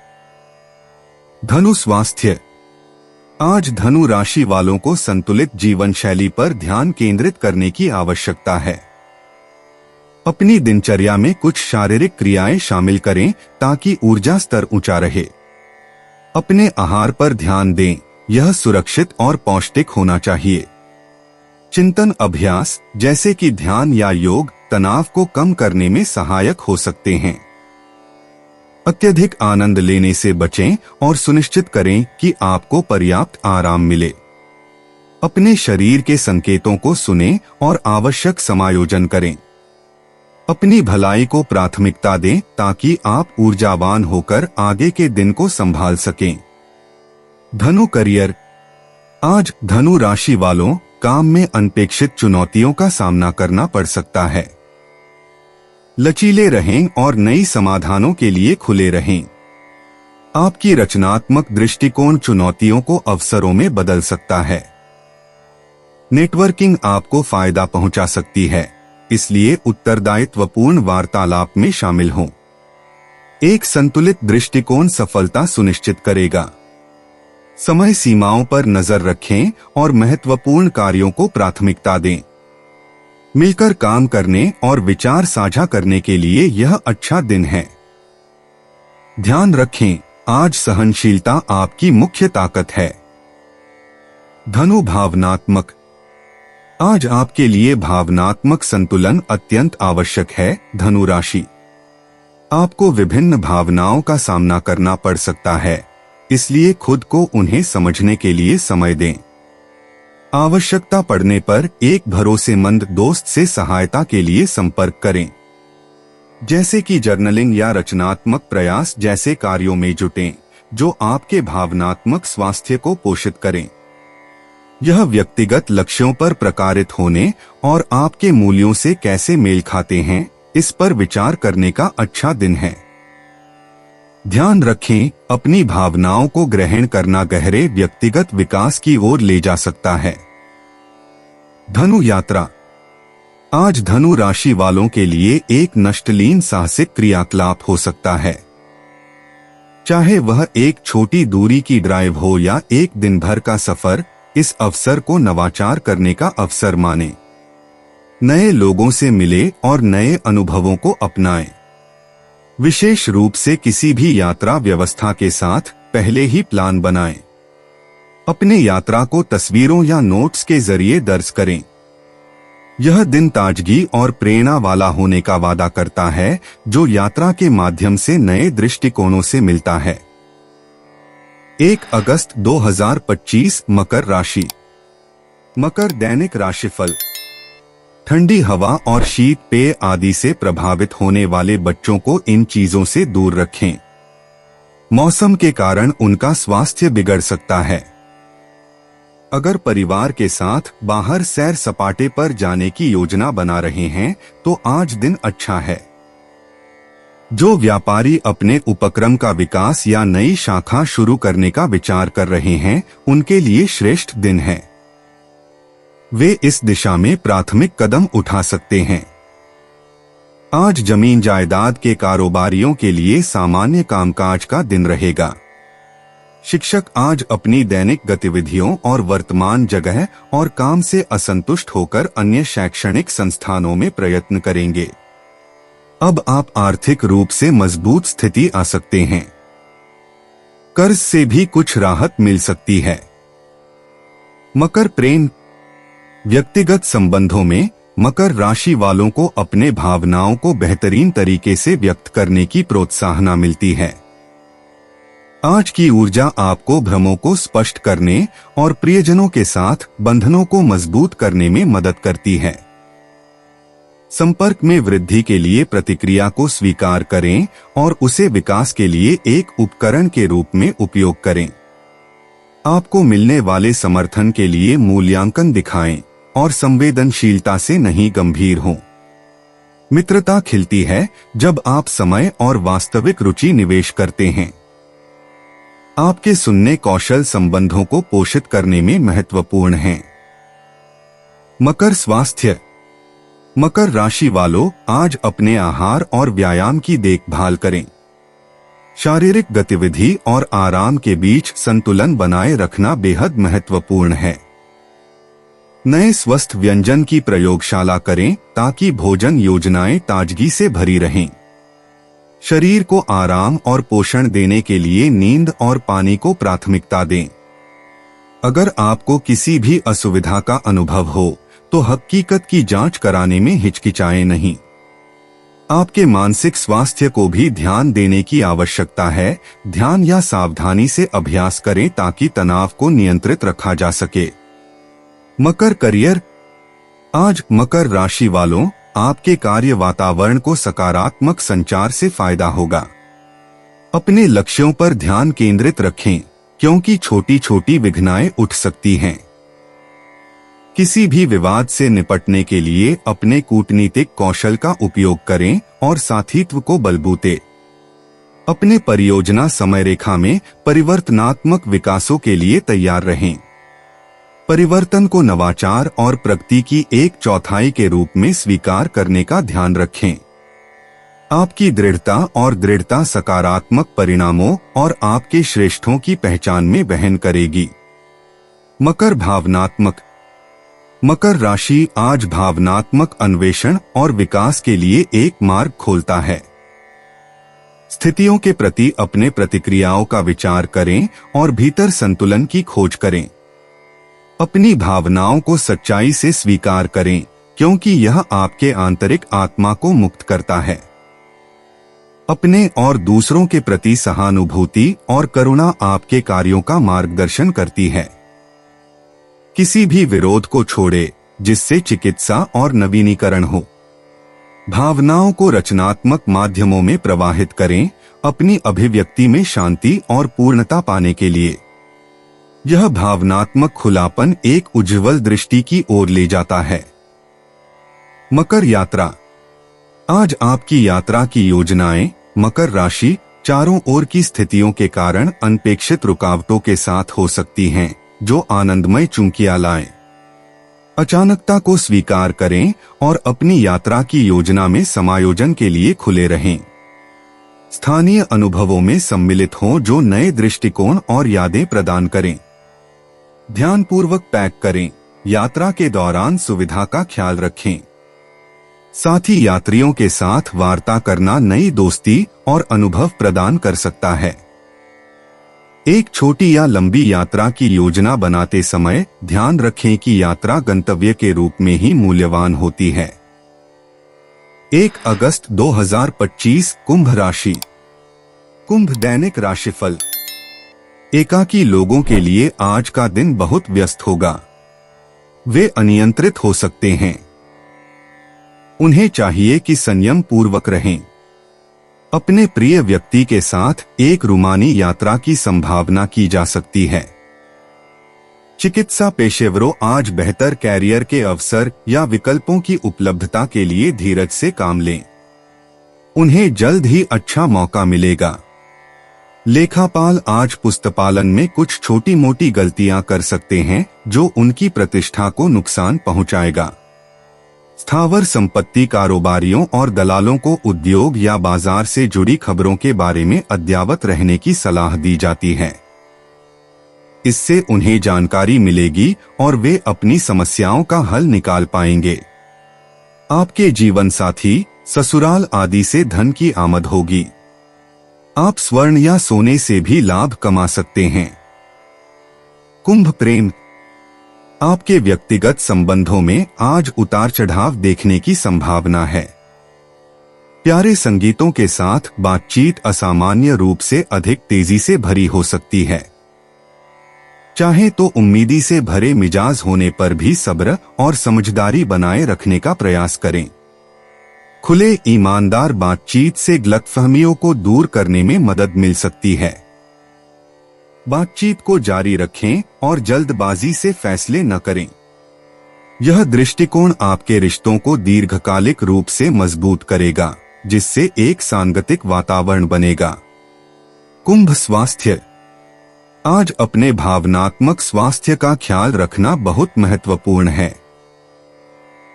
धनु स्वास्थ्य। आज धनु राशि वालों को संतुलित जीवन शैली पर ध्यान केंद्रित करने की आवश्यकता है। अपनी दिनचर्या में कुछ शारीरिक क्रियाएं शामिल करें ताकि ऊर्जा स्तर ऊंचा रहे। अपने आहार पर ध्यान दें यह सुरक्षित और पौष्टिक होना चाहिए। चिंतन अभ्यास जैसे कि ध्यान या योग तनाव को कम करने में सहायक हो सकते हैं। अत्यधिक आनंद लेने से बचें और सुनिश्चित करें कि आपको पर्याप्त आराम मिले। अपने शरीर के संकेतों को सुनें और आवश्यक समायोजन करें। अपनी भलाई को प्राथमिकता दें ताकि आप ऊर्जावान होकर आगे के दिन को संभाल सकें। धनु करियर। आज धनु राशि वालों काम में अनपेक्षित चुनौतियों का सामना करना पड़ सकता है। लचीले रहें और नई समाधानों के लिए खुले रहें। आपकी रचनात्मक दृष्टिकोण चुनौतियों को अवसरों में बदल सकता है। नेटवर्किंग आपको फायदा पहुंचा सकती है, इसलिए उत्तरदायित्वपूर्ण वार्तालाप में शामिल हों। एक संतुलित दृष्टिकोण सफलता सुनिश्चित करेगा। समय सीमाओं पर नजर रखें और महत्वपूर्ण कार्यों को प्राथमिकता दें। मिलकर काम करने और विचार साझा करने के लिए यह अच्छा दिन है। ध्यान रखें, आज सहनशीलता आपकी मुख्य ताकत है। धनु भावनात्मक। आज आपके लिए भावनात्मक संतुलन अत्यंत आवश्यक है। धनु राशि, आपको विभिन्न भावनाओं का सामना करना पड़ सकता है, इसलिए खुद को उन्हें समझने के लिए समय दें। आवश्यकता पड़ने पर एक भरोसेमंद दोस्त से सहायता के लिए संपर्क करें, जैसे कि जर्नलिंग या रचनात्मक प्रयास जैसे कार्यों में जुटें जो आपके भावनात्मक स्वास्थ्य को पोषित करें। यह व्यक्तिगत लक्ष्यों पर प्रकारित होने और आपके मूल्यों से कैसे मेल खाते हैं, इस पर विचार करने का अच्छा दिन है। ध्यान रखें, अपनी भावनाओं को ग्रहण करना गहरे व्यक्तिगत विकास की ओर ले जा सकता है। धनु यात्रा। आज धनु राशि वालों के लिए एक नष्टलीन साहसिक क्रियाकलाप हो सकता है। चाहे वह एक छोटी दूरी की ड्राइव हो या एक दिन भर का सफर, इस अवसर को नवाचार करने का अवसर मानें। नए लोगों से मिले और नए अनुभवों को अपनाएं। विशेष रूप से किसी भी यात्रा व्यवस्था के साथ पहले ही प्लान बनाएं। अपने यात्रा को तस्वीरों या नोट्स के जरिए दर्ज करें। यह दिन ताजगी और प्रेरणा वाला होने का वादा करता है, जो यात्रा के माध्यम से नए दृष्टिकोणों से मिलता है। 1 अगस्त 2025 मकर राशि। मकर दैनिक राशिफल। ठंडी हवा और शीत पेय आदि से प्रभावित होने वाले बच्चों को इन चीजों से दूर रखें। मौसम के कारण उनका स्वास्थ्य बिगड़ सकता है। अगर परिवार के साथ बाहर सैर सपाटे पर जाने की योजना बना रहे हैं तो आज दिन अच्छा है। जो व्यापारी अपने उपक्रम का विकास या नई शाखा शुरू करने का विचार कर रहे हैं, उनके लिए श्रेष्ठ दिन है। वे इस दिशा में प्राथमिक कदम उठा सकते हैं। आज जमीन जायदाद के कारोबारियों के लिए सामान्य कामकाज का दिन रहेगा। शिक्षक आज अपनी दैनिक गतिविधियों और वर्तमान जगह और काम से असंतुष्ट होकर अन्य शैक्षणिक संस्थानों में प्रयत्न करेंगे। अब आप आर्थिक रूप से मजबूत स्थिति आ सकते हैं। कर्ज से भी कुछ राहत मिल सकती है। मकर प्रेम। व्यक्तिगत संबंधों में मकर राशि वालों को अपने भावनाओं को बेहतरीन तरीके से व्यक्त करने की प्रोत्साहना मिलती है। आज की ऊर्जा आपको भ्रमों को स्पष्ट करने और प्रियजनों के साथ बंधनों को मजबूत करने में मदद करती है। संपर्क में वृद्धि के लिए प्रतिक्रिया को स्वीकार करें और उसे विकास के लिए एक उपकरण के रूप में उपयोग करें। आपको मिलने वाले समर्थन के लिए मूल्यांकन दिखाएं और संवेदनशीलता से नहीं गंभीर हों। मित्रता खिलती है जब आप समय और वास्तविक रुचि निवेश करते हैं। आपके सुनने कौशल संबंधों को पोषित करने में महत्वपूर्ण हैं। मकर स्वास्थ्य। मकर राशि वालों, आज अपने आहार और व्यायाम की देखभाल करें। शारीरिक गतिविधि और आराम के बीच संतुलन बनाए रखना बेहद महत्वपूर्ण है। नए स्वस्थ व्यंजन की प्रयोगशाला करें ताकि भोजन योजनाएं ताजगी से भरी रहें। शरीर को आराम और पोषण देने के लिए नींद और पानी को प्राथमिकता दें। अगर आपको किसी भी असुविधा का अनुभव हो तो हकीकत की जांच कराने में हिचकिचाएं नहीं। आपके मानसिक स्वास्थ्य को भी ध्यान देने की आवश्यकता है। ध्यान या सावधानी से अभ्यास करें ताकि तनाव को नियंत्रित रखा जा सके। मकर करियर। आज मकर राशि वालों, आपके कार्य वातावरण को सकारात्मक संचार से फायदा होगा। अपने लक्ष्यों पर ध्यान केंद्रित रखें क्योंकि छोटी छोटी विघ्नाएं उठ सकती हैं। किसी भी विवाद से निपटने के लिए अपने कूटनीतिक कौशल का उपयोग करें और साथीत्व को बलबूते। अपने परियोजना समय रेखा में परिवर्तनात्मक विकासों के लिए तैयार रहें। परिवर्तन को नवाचार और प्रगति की एक चौथाई के रूप में स्वीकार करने का ध्यान रखें। आपकी दृढ़ता सकारात्मक परिणामों और आपके श्रेष्ठों की पहचान में बहन करेगी। मकर भावनात्मक। मकर राशि आज भावनात्मक अन्वेषण और विकास के लिए एक मार्ग खोलता है। स्थितियों के प्रति अपने प्रतिक्रियाओं का विचार करें और भीतर संतुलन की खोज करें। अपनी भावनाओं को सच्चाई से स्वीकार करें क्योंकि यह आपके आंतरिक आत्मा को मुक्त करता है। अपने और दूसरों के प्रति सहानुभूति और करुणा आपके कार्यों का मार्गदर्शन करती है। किसी भी विरोध को छोड़े जिससे चिकित्सा और नवीनीकरण हो। भावनाओं को रचनात्मक माध्यमों में प्रवाहित करें अपनी अभिव्यक्ति में शांति और पूर्णता पाने के लिए। यह भावनात्मक खुलापन एक उज्ज्वल दृष्टि की ओर ले जाता है। मकर यात्रा। आज आपकी यात्रा की योजनाएं मकर राशि चारों ओर की स्थितियों के कारण अनपेक्षित रुकावटों के साथ हो सकती हैं, जो आनंदमय चुंकियां लाएं। अचानकता को स्वीकार करें और अपनी यात्रा की योजना में समायोजन के लिए खुले रहें। स्थानीय अनुभवों में सम्मिलित हों जो नए दृष्टिकोण और यादें प्रदान करें। ध्यानपूर्वक पैक करें। यात्रा के दौरान सुविधा का ख्याल रखें। साथी यात्रियों के साथ वार्ता करना नई दोस्ती और अनुभव प्रदान कर सकता है। एक छोटी या लंबी यात्रा की योजना बनाते समय ध्यान रखें कि यात्रा गंतव्य के रूप में ही मूल्यवान होती है। 1 अगस्त 2025 कुंभ राशि। कुंभ दैनिक राशिफल। एकाकी लोगों के लिए आज का दिन बहुत व्यस्त होगा। वे अनियंत्रित हो सकते हैं। उन्हें चाहिए कि संयम पूर्वक रहें। अपने प्रिय व्यक्ति के साथ एक रूमानी यात्रा की संभावना की जा सकती है। चिकित्सा पेशेवरों आज बेहतर कैरियर के अवसर या विकल्पों की उपलब्धता के लिए धीरज से काम लें। उन्हें जल्द ही अच्छा मौका मिलेगा। लेखापाल आज पुस्तपालन में कुछ छोटी मोटी गलतियां कर सकते हैं जो उनकी प्रतिष्ठा को नुकसान पहुंचाएगा। स्थावर संपत्ति कारोबारियों और दलालों को उद्योग या बाजार से जुड़ी खबरों के बारे में अद्ययावत रहने की सलाह दी जाती है। इससे उन्हें जानकारी मिलेगी और वे अपनी समस्याओं का हल निकाल पाएंगे। आपके जीवन साथी, ससुराल आदि से धन की आमद होगी। आप स्वर्ण या सोने से भी लाभ कमा सकते हैं। कुंभ प्रेम। आपके व्यक्तिगत संबंधों में आज उतार चढ़ाव देखने की संभावना है। प्यारे संगीतों के साथ बातचीत असामान्य रूप से अधिक तेजी से भरी हो सकती है। चाहे तो उम्मीदी से भरे मिजाज होने पर भी सब्र और समझदारी बनाए रखने का प्रयास करें। खुले ईमानदार बातचीत से गलतफहमियों को दूर करने में मदद मिल सकती है। बातचीत को जारी रखें और जल्दबाजी से फैसले न करें। यह दृष्टिकोण आपके रिश्तों को दीर्घकालिक रूप से मजबूत करेगा, जिससे एक सांगतिक वातावरण बनेगा। कुंभ स्वास्थ्य। आज अपने भावनात्मक स्वास्थ्य का ख्याल रखना बहुत महत्वपूर्ण है।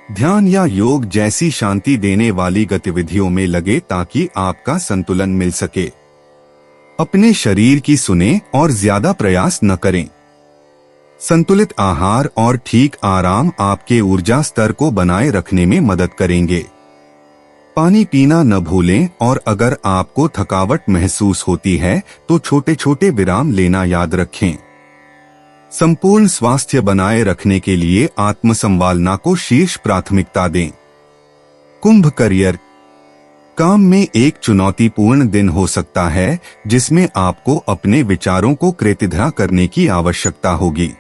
ध्यान या योग जैसी शांति देने वाली गतिविधियों में लगे ताकि आपका संतुलन मिल सके। अपने शरीर की सुने और ज्यादा प्रयास न करें। संतुलित आहार और ठीक आराम आपके ऊर्जा स्तर को बनाए रखने में मदद करेंगे। पानी पीना न भूलें और अगर आपको थकावट महसूस होती है तो छोटे छोटे विराम लेना याद रखें। संपूर्ण स्वास्थ्य बनाए रखने के लिए आत्मसंवालना को शीर्ष प्राथमिकता दें। कुंभ करियर। काम में एक चुनौतीपूर्ण दिन हो सकता है जिसमें आपको अपने विचारों को कृतज्ञता करने की आवश्यकता होगी।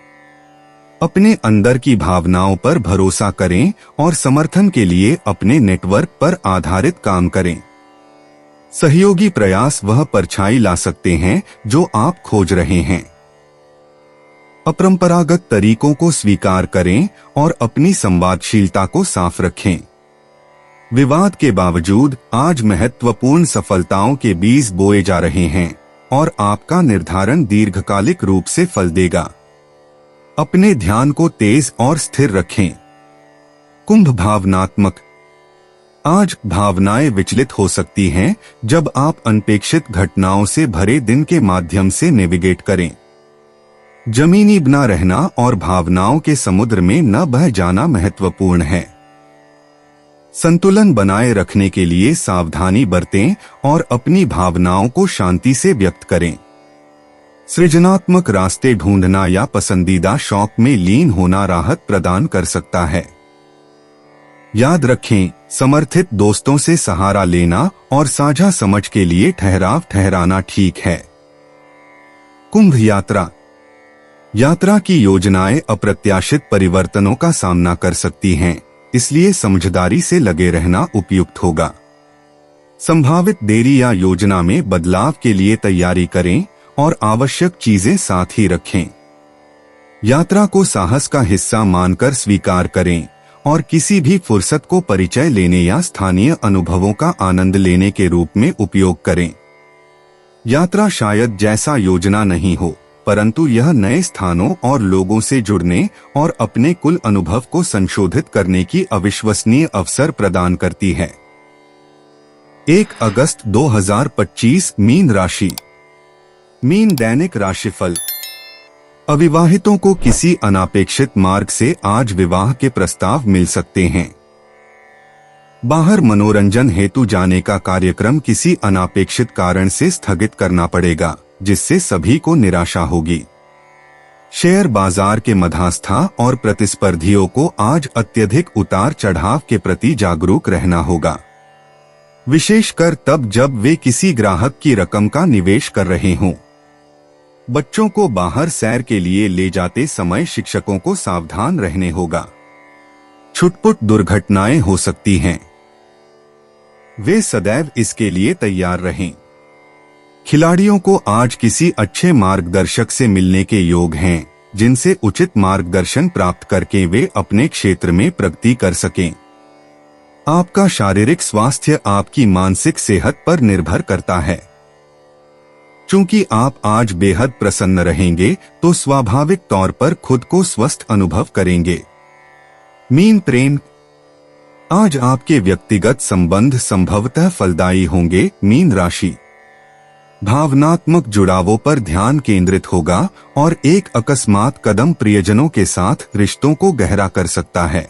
अपने अंदर की भावनाओं पर भरोसा करें और समर्थन के लिए अपने नेटवर्क पर आधारित काम करें। सहयोगी प्रयास वह परछाई ला सकते हैं जो आप खोज रहे हैं। अपरंपरागत तरीकों को स्वीकार करें और अपनी संवादशीलता को साफ रखें। विवाद के बावजूद आज महत्वपूर्ण सफलताओं के बीज बोए जा रहे हैं और आपका निर्धारण दीर्घकालिक रूप से फल देगा। अपने ध्यान को तेज और स्थिर रखें। कुंभ भावनात्मक। आज भावनाएं विचलित हो सकती हैं जब आप अनपेक्षित घटनाओं से भरे दिन के माध्यम से नेविगेट करें। जमीनी बना रहना और भावनाओं के समुद्र में न बह जाना महत्वपूर्ण है। संतुलन बनाए रखने के लिए सावधानी बरतें और अपनी भावनाओं को शांति से व्यक्त करें। सृजनात्मक रास्ते ढूंढना या पसंदीदा शौक में लीन होना राहत प्रदान कर सकता है। याद रखें, समर्थित दोस्तों से सहारा लेना और साझा समझ के लिए ठहराव ठहराना ठीक है। कुंभ यात्रा। यात्रा की योजनाएं अप्रत्याशित परिवर्तनों का सामना कर सकती हैं, इसलिए समझदारी से लगे रहना उपयुक्त होगा। संभावित देरी या योजना में बदलाव के लिए तैयारी करें और आवश्यक चीजें साथ ही रखें। यात्रा को साहस का हिस्सा मानकर स्वीकार करें और किसी भी फुर्सत को परिचय लेने या स्थानीय अनुभवों का आनंद लेने के रूप में उपयोग करें। यात्रा शायद जैसा योजना नहीं हो, परंतु यह नए स्थानों और लोगों से जुड़ने और अपने कुल अनुभव को संशोधित करने की अविश्वसनीय अवसर प्रदान करती है। 1 अगस्त 2025 मीन राशि। मीन दैनिक राशिफल। अविवाहितों को किसी अनापेक्षित मार्ग से आज विवाह के प्रस्ताव मिल सकते हैं। बाहर मनोरंजन हेतु जाने का कार्यक्रम किसी अनापेक्षित कारण से स्थगित करना पड़ेगा, जिससे सभी को निराशा होगी। शेयर बाजार के मध्यस्थों और प्रतिस्पर्धियों को आज अत्यधिक उतार चढ़ाव के प्रति जागरूक रहना होगा, विशेषकर तब जब वे किसी ग्राहक की रकम का निवेश कर रहे हों। बच्चों को बाहर सैर के लिए ले जाते समय शिक्षकों को सावधान रहने होगा। छुटपुट दुर्घटनाएं हो सकती हैं, वे सदैव इसके लिए तैयार रहें। खिलाड़ियों को आज किसी अच्छे मार्गदर्शक से मिलने के योग हैं, जिनसे उचित मार्गदर्शन प्राप्त करके वे अपने क्षेत्र में प्रगति कर सकें। आपका शारीरिक स्वास्थ्य आपकी मानसिक सेहत पर निर्भर करता है। चूंकि आप आज बेहद प्रसन्न रहेंगे, तो स्वाभाविक तौर पर खुद को स्वस्थ अनुभव करेंगे। मीन प्रेम। आज आपके व्यक्तिगत संबंध संभवतः फलदायी होंगे। मीन राशि भावनात्मक जुड़ावों पर ध्यान केंद्रित होगा और एक अकस्मात कदम प्रियजनों के साथ रिश्तों को गहरा कर सकता है।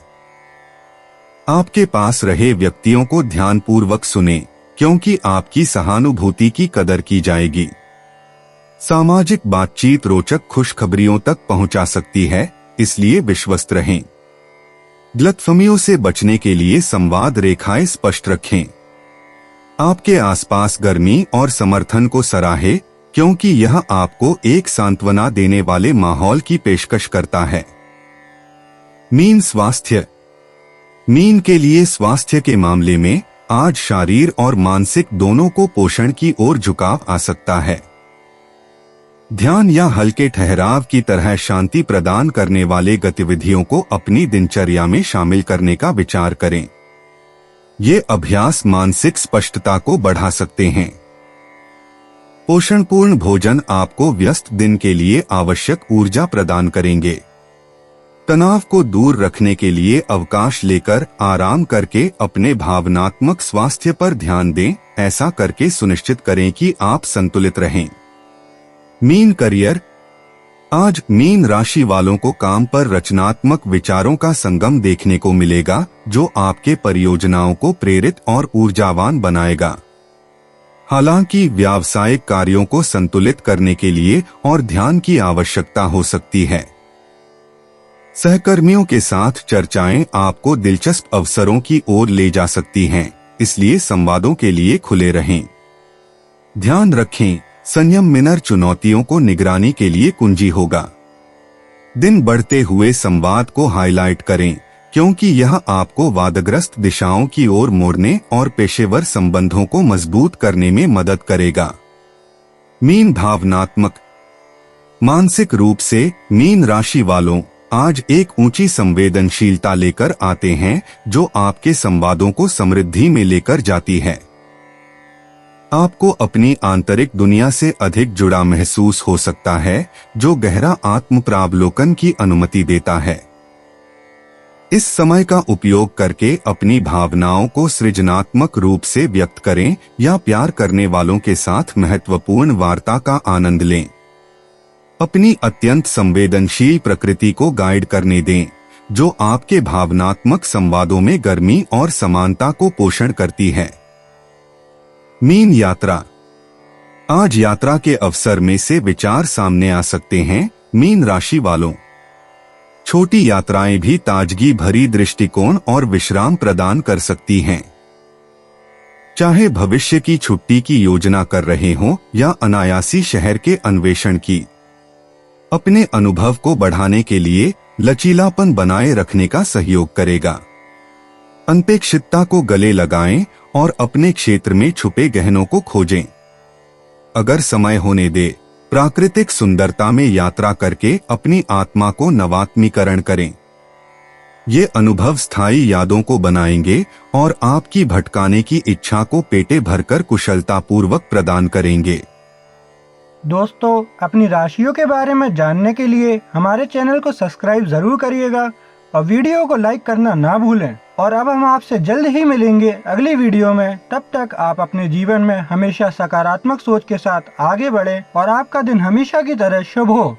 आपके पास रहे व्यक्तियों को ध्यानपूर्वक सुनें, क्योंकि आपकी सहानुभूति की कदर की जाएगी। सामाजिक बातचीत रोचक खुशखबरियों तक पहुंचा सकती है, इसलिए विश्वस्त रहें। गलतफहमियों से बचने के लिए संवाद रेखाएं स्पष्ट रखें। आपके आसपास गर्मी और समर्थन को सराहें, क्योंकि यह आपको एक सांत्वना देने वाले माहौल की पेशकश करता है। मीन स्वास्थ्य। मीन के लिए स्वास्थ्य के मामले में आज शारीर और मानसिक दोनों को पोषण की ओर झुकाव आ सकता है। ध्यान या हल्के ठहराव की तरह शांति प्रदान करने वाले गतिविधियों को अपनी दिनचर्या में शामिल करने का विचार करें। ये अभ्यास मानसिक स्पष्टता को बढ़ा सकते हैं। पोषणपूर्ण भोजन आपको व्यस्त दिन के लिए आवश्यक ऊर्जा प्रदान करेंगे। तनाव को दूर रखने के लिए अवकाश लेकर आराम करके अपने भावनात्मक स्वास्थ्य पर ध्यान दें। ऐसा करके सुनिश्चित करें कि आप संतुलित रहें। Mean career. आज मीन राशि वालों को काम पर रचनात्मक विचारों का संगम देखने को मिलेगा, जो आपके परियोजनाओं को प्रेरित और ऊर्जावान बनाएगा। हालांकि व्यावसायिक कार्यों को संतुलित करने के लिए और ध्यान की आवश्यकता हो सकती है। सहकर्मियों के साथ चर्चाएं आपको दिलचस्प अवसरों की ओर ले जा सकती हैं, इसलिए संवादों के लिए खुले रहें। ध्यान रखें, संयम मिनर चुनौतियों को निगरानी के लिए कुंजी होगा। दिन बढ़ते हुए संवाद को हाईलाइट करें, क्योंकि यह आपको वादग्रस्त दिशाओं की ओर मोड़ने और पेशेवर संबंधों को मजबूत करने में मदद करेगा। मीन भावनात्मक। मानसिक रूप से मीन राशि वालों आज एक ऊंची संवेदनशीलता लेकर आते हैं, जो आपके संवादों को समृद्धि में लेकर जाती है। आपको अपनी आंतरिक दुनिया से अधिक जुड़ा महसूस हो सकता है, जो गहरा आत्म प्रावलोकन की अनुमति देता है। इस समय का उपयोग करके अपनी भावनाओं को सृजनात्मक रूप से व्यक्त करें या प्यार करने वालों के साथ महत्वपूर्ण वार्ता का आनंद लें। अपनी अत्यंत संवेदनशील प्रकृति को गाइड करने दें, जो आपके भावनात्मक संवादों में गर्मी और समानता को पोषण करती है। मीन यात्रा। आज यात्रा के अवसर में से विचार सामने आ सकते हैं। मीन राशि वालों, छोटी यात्राएं भी ताजगी भरी दृष्टिकोण और विश्राम प्रदान कर सकती हैं। चाहे भविष्य की छुट्टी की योजना कर रहे हों या अनायासी शहर के अन्वेषण की, अपने अनुभव को बढ़ाने के लिए लचीलापन बनाए रखने का सहयोग करेगा। अनपेक्षितता को गले लगाएं और अपने क्षेत्र में छुपे गहनों को खोजें। अगर समय होने दे, प्राकृतिक सुंदरता में यात्रा करके अपनी आत्मा को नवात्मीकरण करें। ये अनुभव स्थायी यादों को बनाएंगे और आपकी भटकाने की इच्छा को पेटे भरकर कुशलतापूर्वक प्रदान करेंगे। दोस्तों, अपनी राशियों के बारे में जानने के लिए हमारे चैनल को सब्सक्राइब जरूर करिएगा और वीडियो को लाइक करना ना भूलें। और अब हम आपसे जल्द ही मिलेंगे अगली वीडियो में। तब तक आप अपने जीवन में हमेशा सकारात्मक सोच के साथ आगे बढ़ें और आपका दिन हमेशा की तरह शुभ हो।